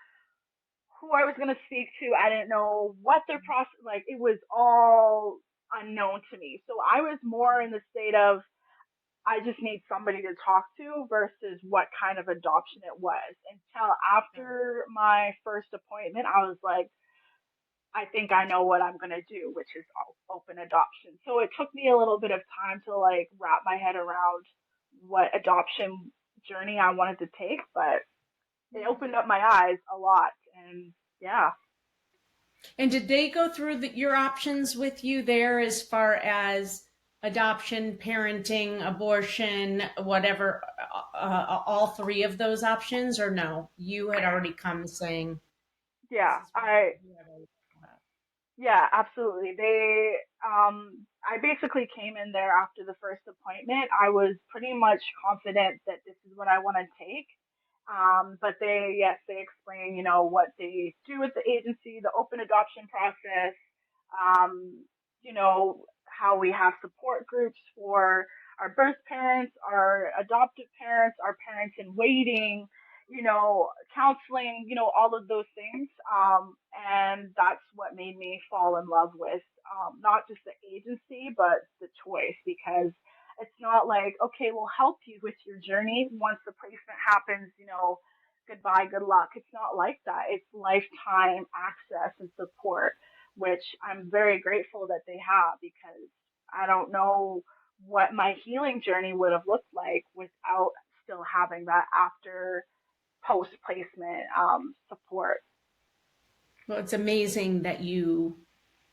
who I was going to speak to. I didn't know what their process, like, it was all unknown to me. So I was more in the state of, I just need somebody to talk to versus what kind of adoption it was. Until after my first appointment, I was like, I think I know what I'm going to do, which is open adoption. So it took me a little bit of time to like wrap my head around what adoption journey I wanted to take, but it opened up my eyes a lot. And yeah. And did they go through your options with you there as far as adoption, parenting, abortion, whatever, all three of those options, or no? You had already come saying, this Yeah, is what you had already thought about. yeah, absolutely. I basically came in there after the first appointment. I was pretty much confident that this is what I want to take. But yes, they explain, what they do with the agency, the open adoption process, um, how we have support groups for our birth parents, our adoptive parents, our parents in waiting, counseling, all of those things. And that's what made me fall in love with, not just the agency, but the choice, because it's not like, okay, we'll help you with your journey. Once the placement happens, goodbye, good luck. It's not like that. It's lifetime access and support, which I'm very grateful that they have, because I don't know what my healing journey would have looked like without still having that after post placement support. Well, it's amazing that you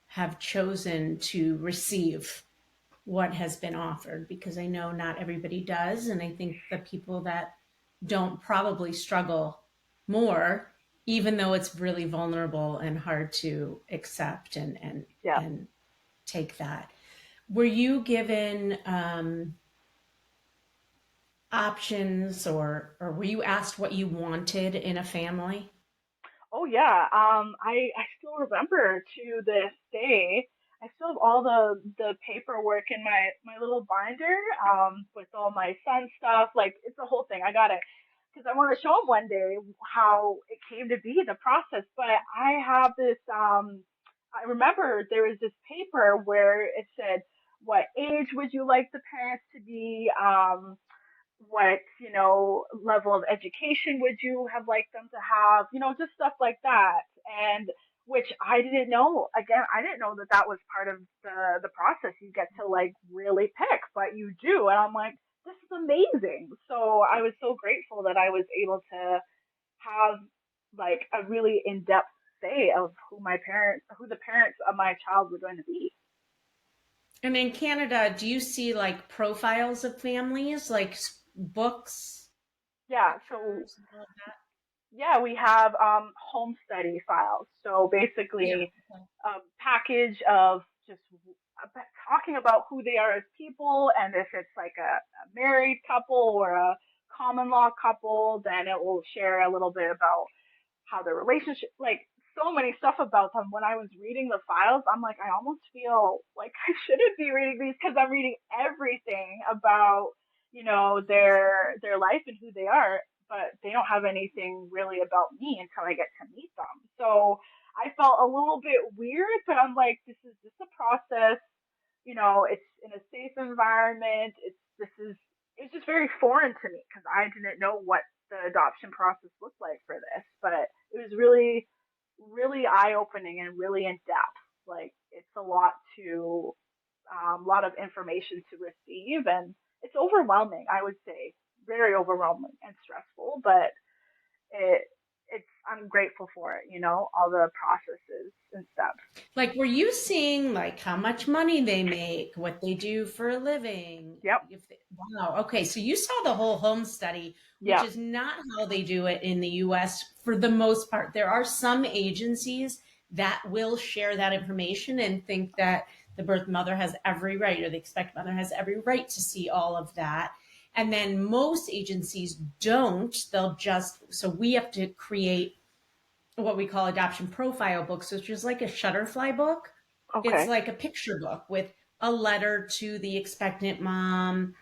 have chosen to receive what has been offered because I know not everybody does. And I think the people that don't probably struggle more, even though it's really vulnerable and hard to accept Yeah. and take that. Were you given options or were you asked what you wanted in a family? Oh yeah. I still remember to this day. I still have all the paperwork in my little binder with all my son stuff. Like, it's a whole thing. I got it because I want to show him one day how it came to be, the process. But I have this. I remember there was this paper where it said, "What age would you like the parents to be? what, level of education would you have liked them to have, just stuff like that. And which I didn't know. Again, I didn't know that that was part of the process. You get to like really pick, but you do. And I'm like, this is amazing. So I was so grateful that I was able to have like a really in-depth say of who the parents of my child were going to be. And in Canada, do you see like profiles of families, like books, Yeah. So pictures, and all of that? yeah, we have home study files. So Yeah. basically, a package of just talking about who they are as people, and if it's like a married couple or a common law couple, then it will share a little bit about how their relationship, like so many stuff about them. When I was reading the files, I'm like, I almost feel like I shouldn't be reading these because I'm reading everything about, their life and who they are, but they don't have anything really about me until I get to meet them. So I felt a little bit weird, but I'm like, this is just a process. It's in a safe environment. It's just very foreign to me because I didn't know what the adoption process looked like for this, but it was really, really eye opening and really in depth. Like it's a lot of information to receive, and it's overwhelming. I would say very overwhelming and stressful, but it I'm grateful for it. All the processes and steps. Like, were you seeing like how much money they make, what they do for a living? Yep. Wow. Okay. So you saw the whole home study, which Yep. is not how they do it in the US for the most part. There are some agencies that will share that information and think that the birth mother has every right, or the expectant mother has every right to see all of that. And then most agencies don't. So we have to create what we call adoption profile books, which is like a Shutterfly book. It's Okay. like a picture book with a letter to the expectant mom,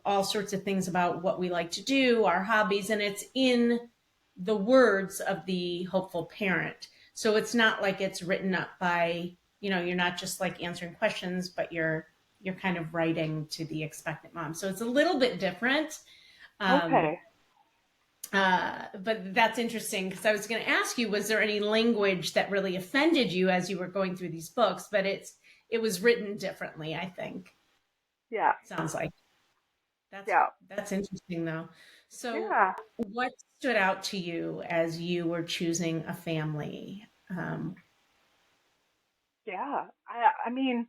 all sorts of things about what we like to do, our hobbies, and it's in the words of the hopeful parent. So it's not like it's written up by, you're not just like answering questions, but you're kind of writing to the expectant mom. So it's a little bit different. Um, Okay. but that's interesting because I was going to ask you, was there any language that really offended you as you were going through these books? But it was written differently, I think. Yeah. Sounds like that's Yeah. that's interesting though. So, Yeah. what stood out to you as you were choosing a family? Yeah. I mean,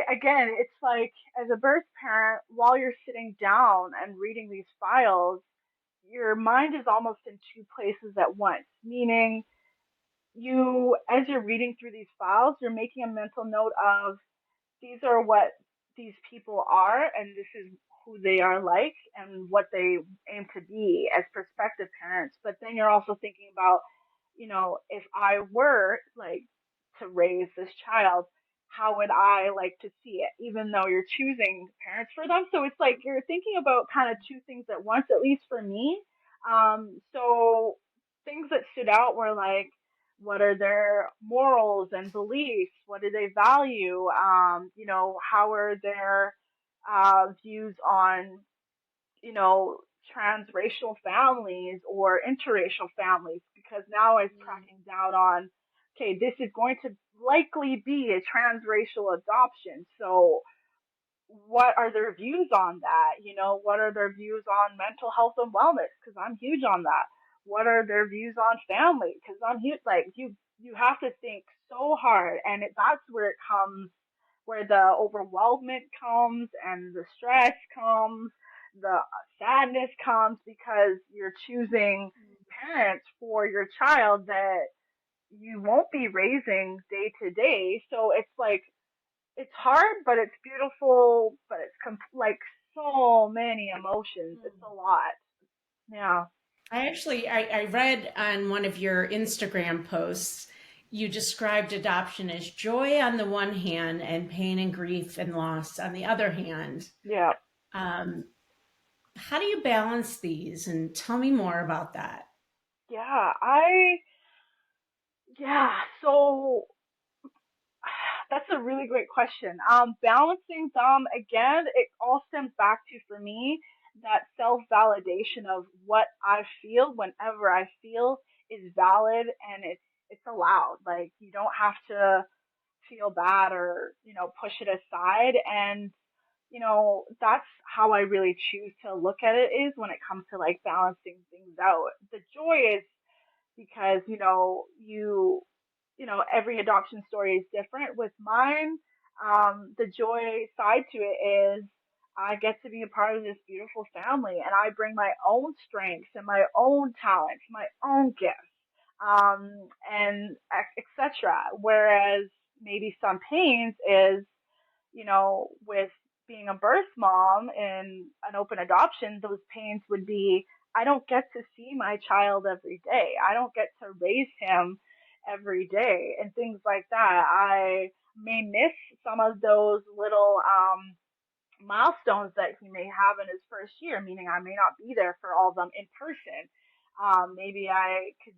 again, it's like as a birth parent, while you're sitting down and reading these files, your mind is almost in two places at once. Meaning, as you're reading through these files, you're making a mental note of these are what these people are, and this is who they are like, and what they aim to be as prospective parents. But then you're also thinking about, if I were like to raise this child, how would I like to see it? Even though you're choosing parents for them, so it's like you're thinking about kind of two things at once, at least for me. So things that stood out were like, what are their morals and beliefs? What do they value? How are their views on, you know, transracial families or interracial families? Because now I was tracking down on, okay, this is going to likely be a transracial adoption. So what are their views on that? What are their views on mental health and wellness? Because I'm huge on that. What are their views on family? Because I'm huge. Like you have to think so hard, and that's where it comes, where the overwhelmment comes, and the stress comes, the sadness comes, because you're choosing parents for your child that you won't be raising day to day. So it's like it's hard, but it's beautiful, but it's like so many emotions. It's a lot. Yeah. I read on one of your Instagram posts, you described adoption as joy on the one hand and pain and grief and loss on the other hand. Yeah. Um, how do you balance these? And tell me more about that. Yeah. So That's a really great question. Balancing them again, it all stems back to for me that self validation of what I feel whenever I feel is valid and it's allowed. Like you don't have to feel bad or push it aside. And that's how I really choose to look at it is when it comes to like balancing things out. The joy is because every adoption story is different. With mine, the joy side to it is I get to be a part of this beautiful family, and I bring my own strengths and my own talents, my own gifts, and etc. Whereas maybe some pains is with being a birth mom in an open adoption, those pains would be I don't get to see my child every day. I don't get to raise him every day and things like that. I may miss some of those little milestones that he may have in his first year, meaning I may not be there for all of them in person. Maybe I could,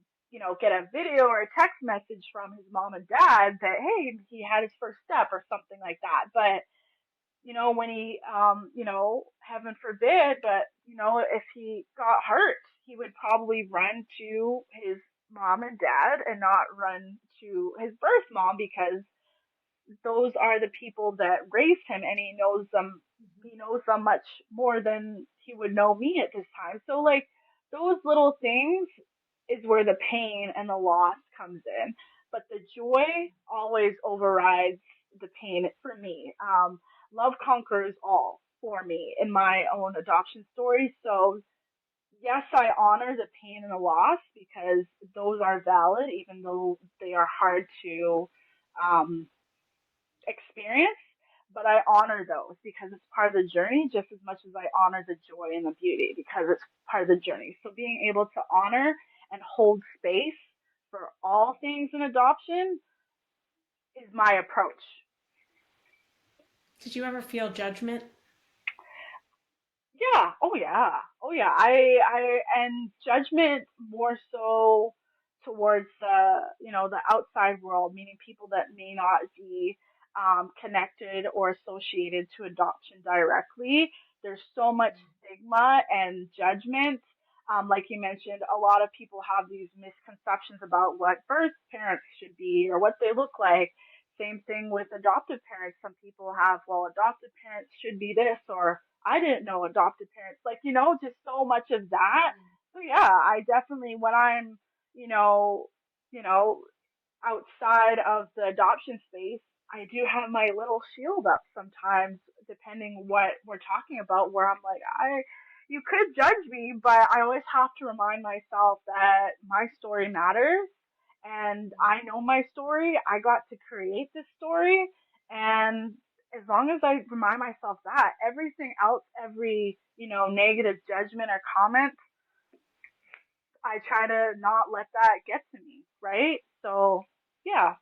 get a video or a text message from his mom and dad that, hey, he had his first step or something like that. But when he, heaven forbid, but, if he got hurt, he would probably run to his mom and dad and not run to his birth mom because those are the people that raised him and he knows them much more than he would know me at this time. So like those little things is where the pain and the loss comes in. But the joy always overrides the pain for me. Love conquers all for me in my own adoption story. So yes, I honor the pain and the loss because those are valid, even though they are hard to um, experience, but I honor those because it's part of the journey just as much as I honor the joy and the beauty because it's part of the journey. So being able to honor and hold space for all things in adoption is my approach. Did you ever feel judgment? Yeah. Oh yeah. Oh yeah. And judgment more so towards the outside world, meaning people that may not be connected or associated to adoption directly. There's so much stigma and judgment. Like you mentioned, a lot of people have these misconceptions about what birth parents should be or what they look like. Same thing with adoptive parents. Some people have, well, adoptive parents should be this, or I didn't know adoptive parents. Like, just so much of that. So yeah, I definitely when I'm, you know, you know, outside of the adoption space, I do have my little shield up sometimes, depending what we're talking about, where I'm like, you could judge me, but I always have to remind myself that my story matters and I know my story. I got to create this story. And as long as I remind myself that everything else, every, negative judgment or comment, I try to not let that get to me. Right. So yeah.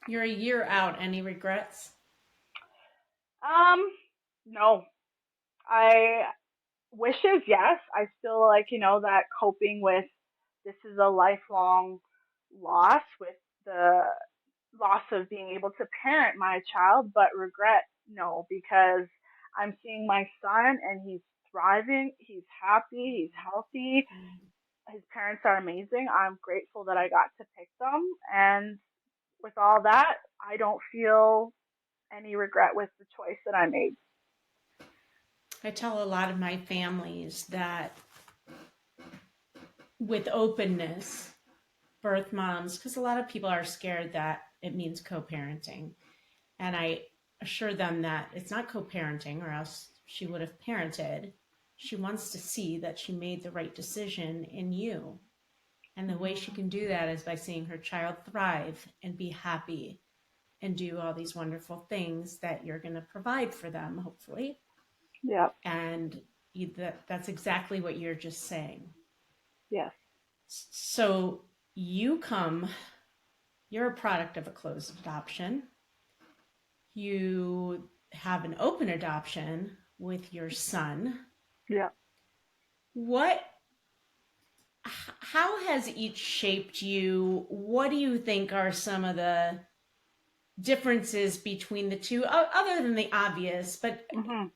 You're a year out. Any regrets? Um, no. I wishes, yes. I still like, that coping with this is a lifelong loss with the loss of being able to parent my child, but regret, no, because I'm seeing my son and he's thriving, he's happy, he's healthy, his parents are amazing. I'm grateful that I got to pick them. And with all that, I don't feel any regret with the choice that I made. I tell a lot of my families that with openness, birth moms, because a lot of people are scared that it means co-parenting. And I assure them that it's not co-parenting or else she would have parented. She wants to see that she made the right decision in you. And the way she can do that is by seeing her child thrive and be happy and do all these wonderful things that you're going to provide for them, hopefully. Yeah. And that's exactly what you're just saying. Yes. So you're a product of a closed adoption. You have an open adoption with your son. Yeah. How has each shaped you? What do you think are some of the differences between the two, other than the obvious. But Hmm.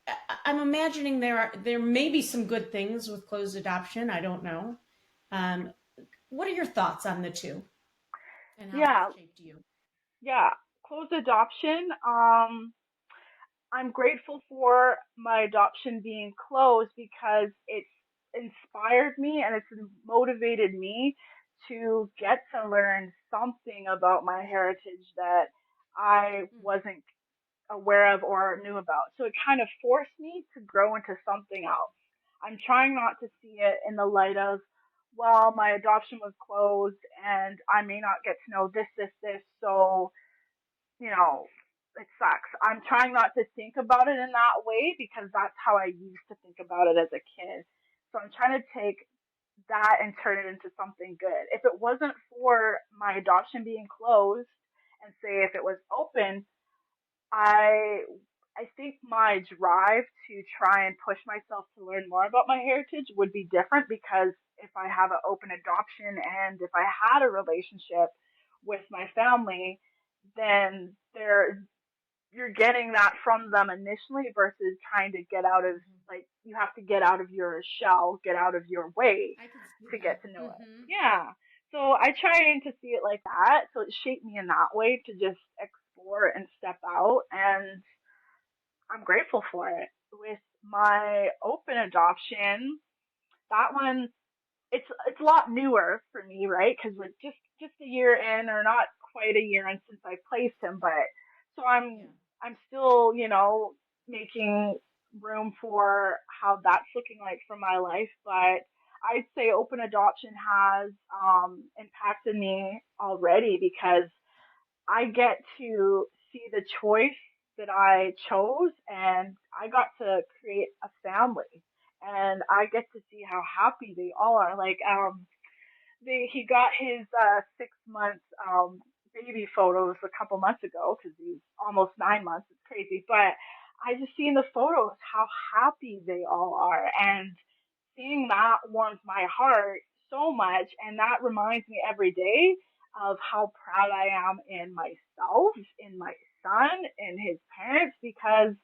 I'm imagining there may be some good things with closed adoption. I don't know. Um, what are your thoughts on the two and how they've Yeah, shaped you? yeah. Closed adoption. I'm grateful for my adoption being closed because it's inspired me and it's motivated me to get to learn something about my heritage that I wasn't aware of or knew about. So it kind of forced me to grow into something else. I'm trying not to see it in the light of, well, my adoption was closed and I may not get to know this, so it sucks. I'm trying not to think about it in that way because that's how I used to think about it as a kid. So I'm trying to take that and turn it into something good. If it wasn't for my adoption being closed and say if it was open, I I think my drive to try and push myself to learn more about my heritage would be different because if I have an open adoption and if I had a relationship with my family, then you're getting that from them initially versus trying to get out of like you have to get out of your shell, get out of your way I can see to that. get to know it. Mm-hmm. Yeah. So I try to see it like that. So it shaped me in that way to just explore and step out and I'm grateful for it. With my open adoption, that one it's a lot newer for me, right? Because we're just a year in, or not quite a year in since I placed him, but so Yeah. I'm still making room for how that's looking like for my life. But I'd say open adoption has impacted me already because I get to see the choice that I chose and I got to create a family and I get to see how happy they all are. Like, he got his 6 months baby photos a couple months ago because he's almost 9 months. It's crazy, but I just see in the photos how happy they all are, and seeing that warms my heart so much, and that reminds me every day of how proud I am in myself, in my son, in his parents, because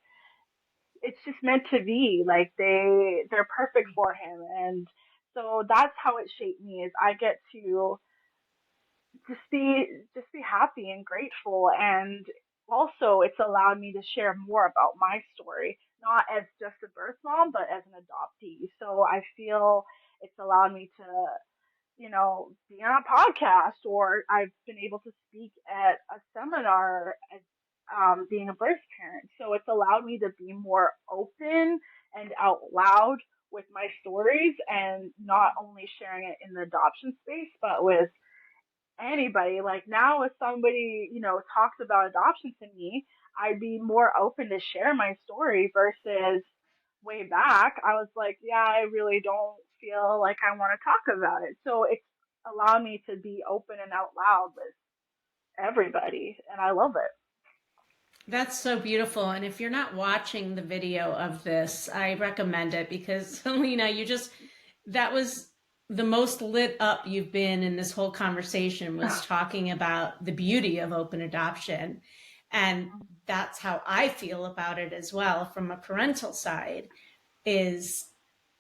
it's just meant to be. Like they're perfect for him, and so that's how it shaped me. Is I get to just be happy and grateful, and also it's allowed me to share more about my story, not as just a birth mom, but as an adoptee. So I feel it's allowed me to be on a podcast, or I've been able to speak at a seminar as being a birth parent. So it's allowed me to be more open and out loud with my stories and not only sharing it in the adoption space, but with anybody. Like now, if somebody, talks about adoption to me, I'd be more open to share my story versus way back. I was like, yeah, I really don't feel like I want to talk about it. So it's allowed me to be open and out loud with everybody, and I love it. That's so beautiful. And if you're not watching the video of this, I recommend it because, Helena, that was the most lit up you've been in this whole conversation was talking about the beauty of open adoption. And that's how I feel about it as well from a parental side is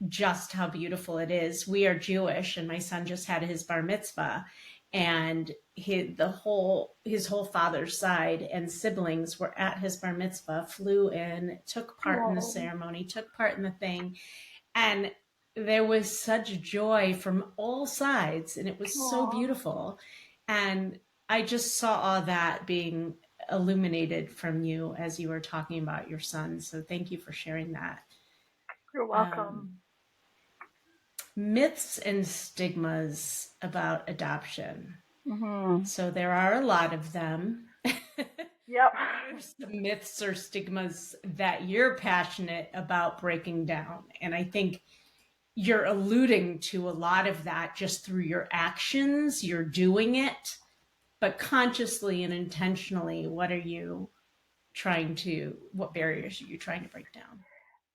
just how beautiful it is. We are Jewish, and my son just had his bar mitzvah, and his whole father's side and siblings were at his bar mitzvah, flew in, took part in the Oh, ceremony, took part in the thing, and there was such joy from all sides, and it was so oh, beautiful. And I just saw all that being illuminated from you as you were talking about your son. So thank you for sharing that. you're welcome. Um, Myths and stigmas about adoption. Mhm. So there are a lot of them. Yep. What are some myths or stigmas that you're passionate about breaking down? And I think you're alluding to a lot of that just through your actions. You're doing it, but consciously and intentionally, what barriers are you trying to break down?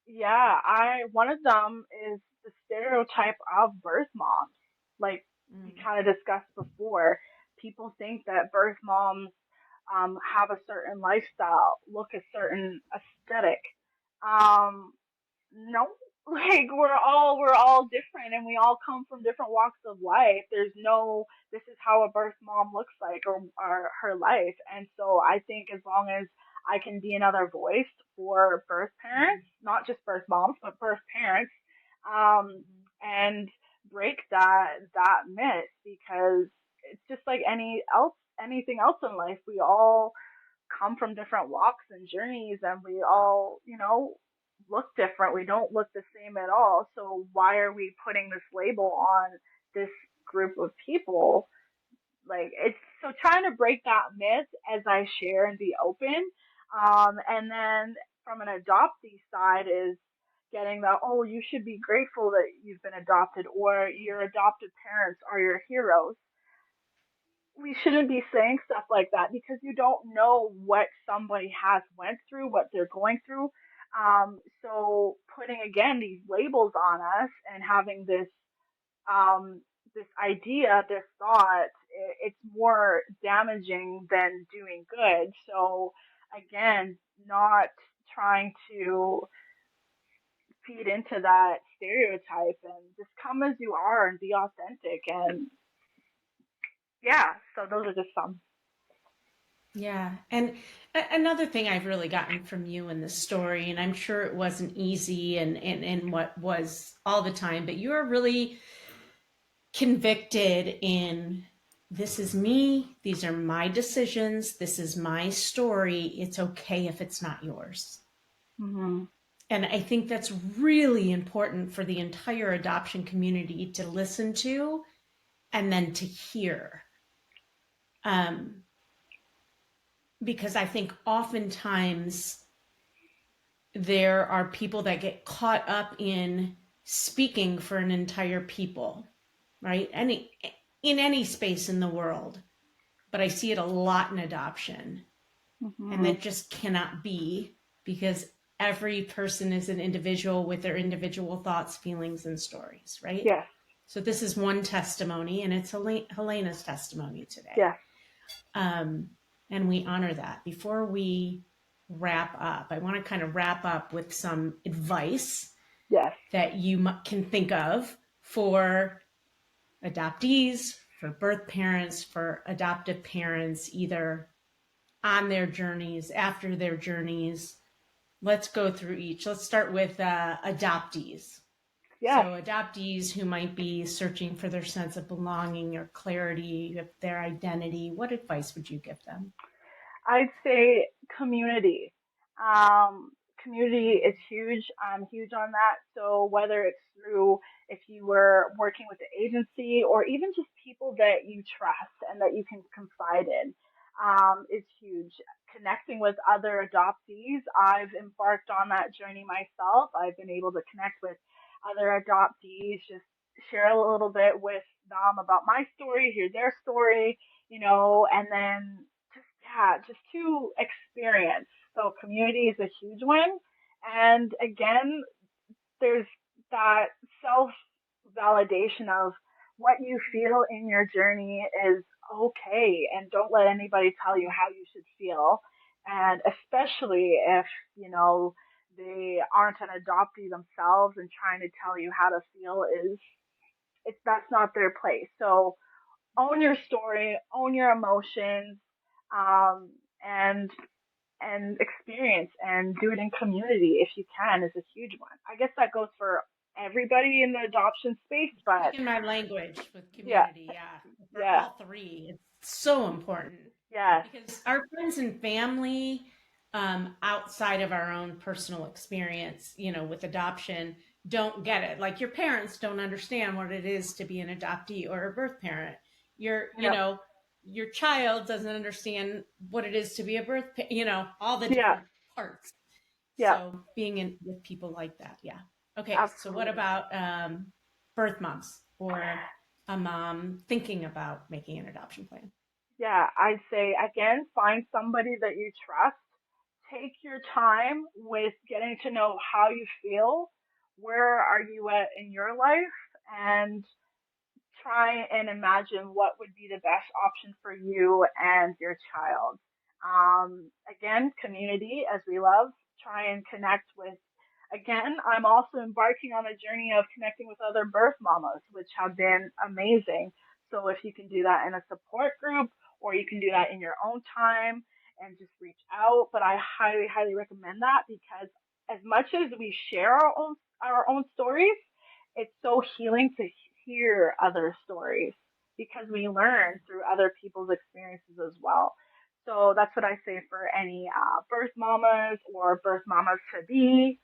Yeah, I one of them is the stereotype of birth moms. Like we Mm. kind of discussed before, people think that birth moms have a certain lifestyle, look a certain aesthetic. Um, no, like we're all different, and we all come from different walks of life. There's no this is how a birth mom looks like, or her life. And so I think as long as I can be another voice for birth parents, not just birth moms, but birth parents, um, and break that myth, because it's just like anything else in life. We all come from different walks and journeys, and we all, look different. We don't look the same at all. So why are we putting this label on this group of people? Like, it's so trying to break that myth as I share and be open. And then from an adoptee side is getting the, oh, you should be grateful that you've been adopted, or your adopted parents are your heroes. We shouldn't be saying stuff like that, because you don't know what somebody has went through, what they're going through. So putting again these labels on us and having um, this idea, this thought, it's more damaging than doing good. So again, not trying to feed into that stereotype, and just come as you are and be authentic. And yeah, so those are just some. Yeah. And another thing I've really gotten from you in this story, and I'm sure it wasn't easy and what was all the time, but you are really convicted in, this is me, these are my decisions, this is my story. It's okay if it's not yours. Mm-hmm. And I think that's really important for the entire adoption community to listen to and then to hear. Because I think oftentimes there are people that get caught up in speaking for an entire people, right? In any space in the world, but I see it a lot in adoption, and Mm-hmm. that just cannot be, because every person is an individual with their individual thoughts, feelings, and stories, right? Yes. So this is one testimony, and it's Helena's testimony today. Yes. And we honor that. Before we wrap up, I want to kind of wrap up with some advice Yes. that you can think of for adoptees, for birth parents, for adoptive parents, either on their journeys, after their journeys. Let's go through each. Let's start with adoptees. Yes. So adoptees who might be searching for their sense of belonging or clarity of their identity, what advice would you give them? I'd say community. Um, Community is huge. I'm huge on that. So whether it's through, if you were working with the agency, or even just people that you trust and that you can confide in, is huge. Connecting with other adoptees. I've embarked on that journey myself. I've been able to connect with other adoptees, just share a little bit with them about my story, hear their story, and then just to experience. So community is a huge one. And again, there's that self validation of what you feel in your journey is okay, and don't let anybody tell you how you should feel. And especially if, they aren't an adoptee themselves, and trying to tell you how to feel is, it's that's not their place. So own your story, own your emotions, um, and experience, and do it in community if you can, is a huge one. I guess that goes for everybody in the adoption space, but Speaking my language with yeah, community, yeah, for yeah, all three, it's so important, yes, because our friends and family, outside of our own personal experience, with adoption, don't get it. Like, your parents don't understand what it is to be an adoptee or a birth parent. yep, Your child doesn't understand what it is to be a all the yeah, different parts. yeah, So being in with people like that, yeah. Okay, so what absolutely. about birth moms, or a mom thinking about making an adoption plan? Yeah, I'd say again, find somebody that you trust. Take your time with getting to know how you feel. Where are you at in your life? And try and imagine what would be the best option for you and your child. Again, community, as we love, try and connect with. Again, I'm also embarking on a journey of connecting with other birth mamas, which have been amazing. So if you can do that in a support group, or you can do that in your own time and just reach out. But I highly, highly recommend that, because as much as we share our own stories, it's so healing to hear other stories, because we learn through other people's experiences as well. So that's what I say for any birth mamas or birth mamas to be.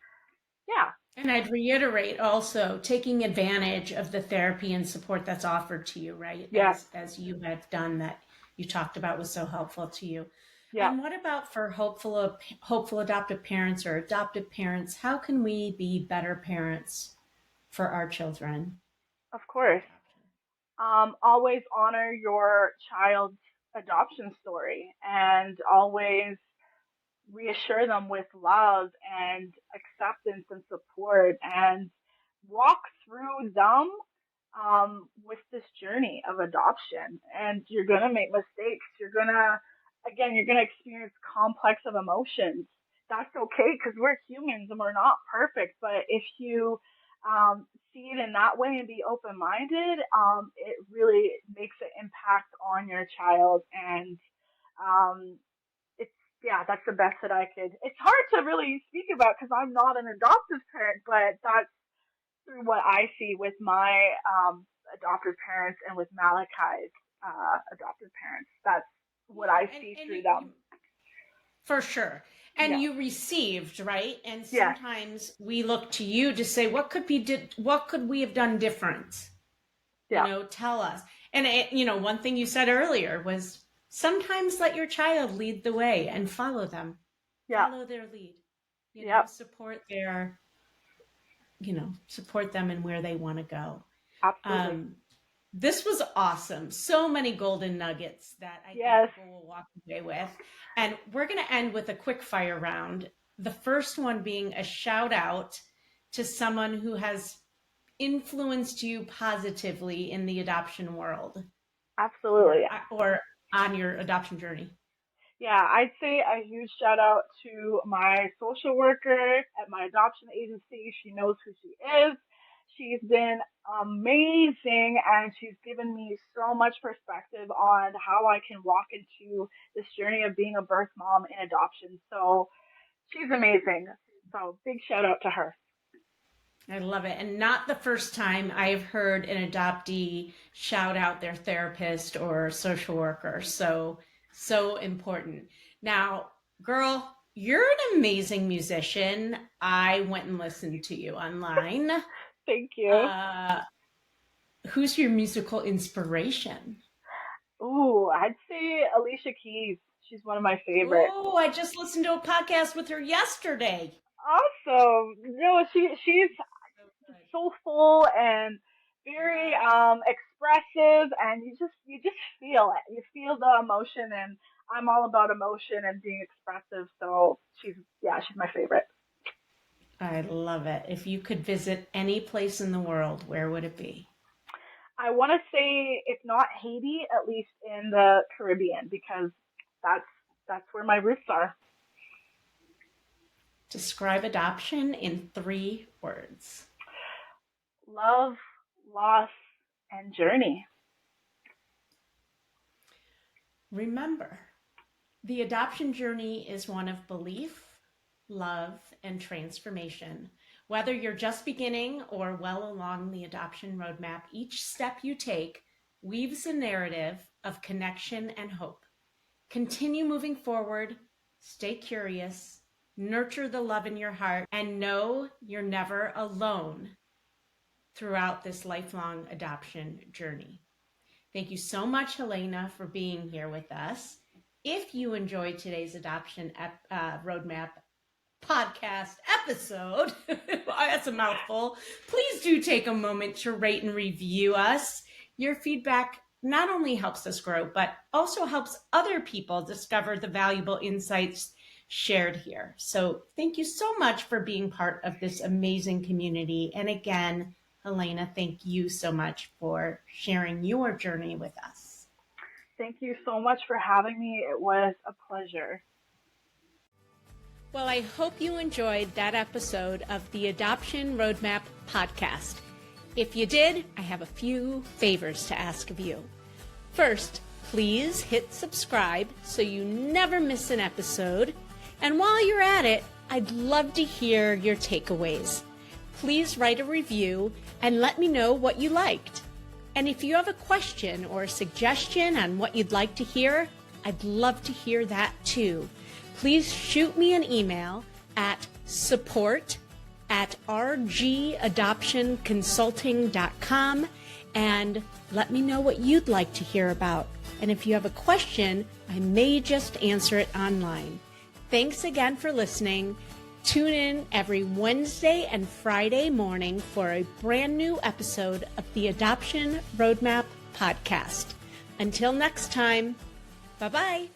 Yeah. And I'd reiterate also taking advantage of the therapy and support that's offered to you, right? Yes. As you have done, that you talked about was so helpful to you. Yeah. And what about for hopeful adoptive parents or adoptive parents? How can we be better parents for our children? Of course. Always honor your child's adoption story, and always reassure them with love and acceptance and support, and walk through them with this journey of adoption. And you're going to make mistakes. You're going to experience complex of emotions. That's okay, because we're humans and we're not perfect. But if you see it in that way and be open minded, it really makes an impact on your child. And um, it's, yeah, that's the best that I could. It's hard to really speak about because I'm not an adoptive parent, but that's through what I see with my adoptive parents and with Malachi's adoptive parents. That's what Yeah, I see and through you them. for sure. And Yeah. you received, right? And Yes. sometimes we look to you to say, what could we have done different? Yeah. Tell us. And one thing you said earlier was sometimes let your child lead the way and follow them. Yeah. Follow their lead. Yep. Support them in where they want to go. Absolutely. This was awesome. So many golden nuggets that I Yes. think people will walk away with. And we're going to end with a quick fire round. The first one being a shout out to someone who has influenced you positively in the adoption world Absolutely. or on your adoption journey. Yeah, I'd say a huge shout out to my social worker at my adoption agency. She knows who she is. She's been amazing, and she's given me so much perspective on how I can walk into this journey of being a birth mom in adoption. So she's amazing. So big shout out to her. I love it. And not the first time I've heard an adoptee shout out their therapist or social worker. So important. Now, girl, you're an amazing musician. I went and listened to you online. Thank you. Who's your musical inspiration? Ooh, I'd say Alicia Keys. She's one of my favorites. Oh, I just listened to a podcast with her yesterday. Awesome. No, she's So good. soulful and very Yes. expressive, and you just feel it. You feel the emotion, and I'm all about emotion and being expressive. So she's my favorite. I love it. If you could visit any place in the world, where would it be? I want to say, if not Haiti, at least in the Caribbean, because that's that's where my roots are. Describe adoption in 3 words. Love, loss, and journey. Remember, the adoption journey is one of belief, love, and transformation. Whether you're just beginning or well along the adoption roadmap, each step you take weaves a narrative of connection and hope. Continue moving forward, stay curious, nurture the love in your heart, and know you're never alone throughout this lifelong adoption journey. Thank you so much, Helena, for being here with us. If you enjoyed today's adoption roadmap podcast episode, that's a mouthful, please do take a moment to rate and review us. Your feedback not only helps us grow, but also helps other people discover the valuable insights shared here. So thank you so much for being part of this amazing community. And again, Helena, thank you so much for sharing your journey with us. Thank you so much for having me. It was a pleasure. Well, I hope you enjoyed that episode of the Adoption Roadmap podcast. If you did, I have a few favors to ask of you. First, please hit subscribe so you never miss an episode. And while you're at it, I'd love to hear your takeaways. Please write a review and let me know what you liked. And if you have a question or a suggestion on what you'd like to hear, I'd love to hear that too. Please shoot me an email at support@rgadoptionconsulting.com and let me know what you'd like to hear about. And if you have a question, I may just answer it online. Thanks again for listening. Tune in every Wednesday and Friday morning for a brand new episode of the Adoption Roadmap podcast. Until next time, bye-bye.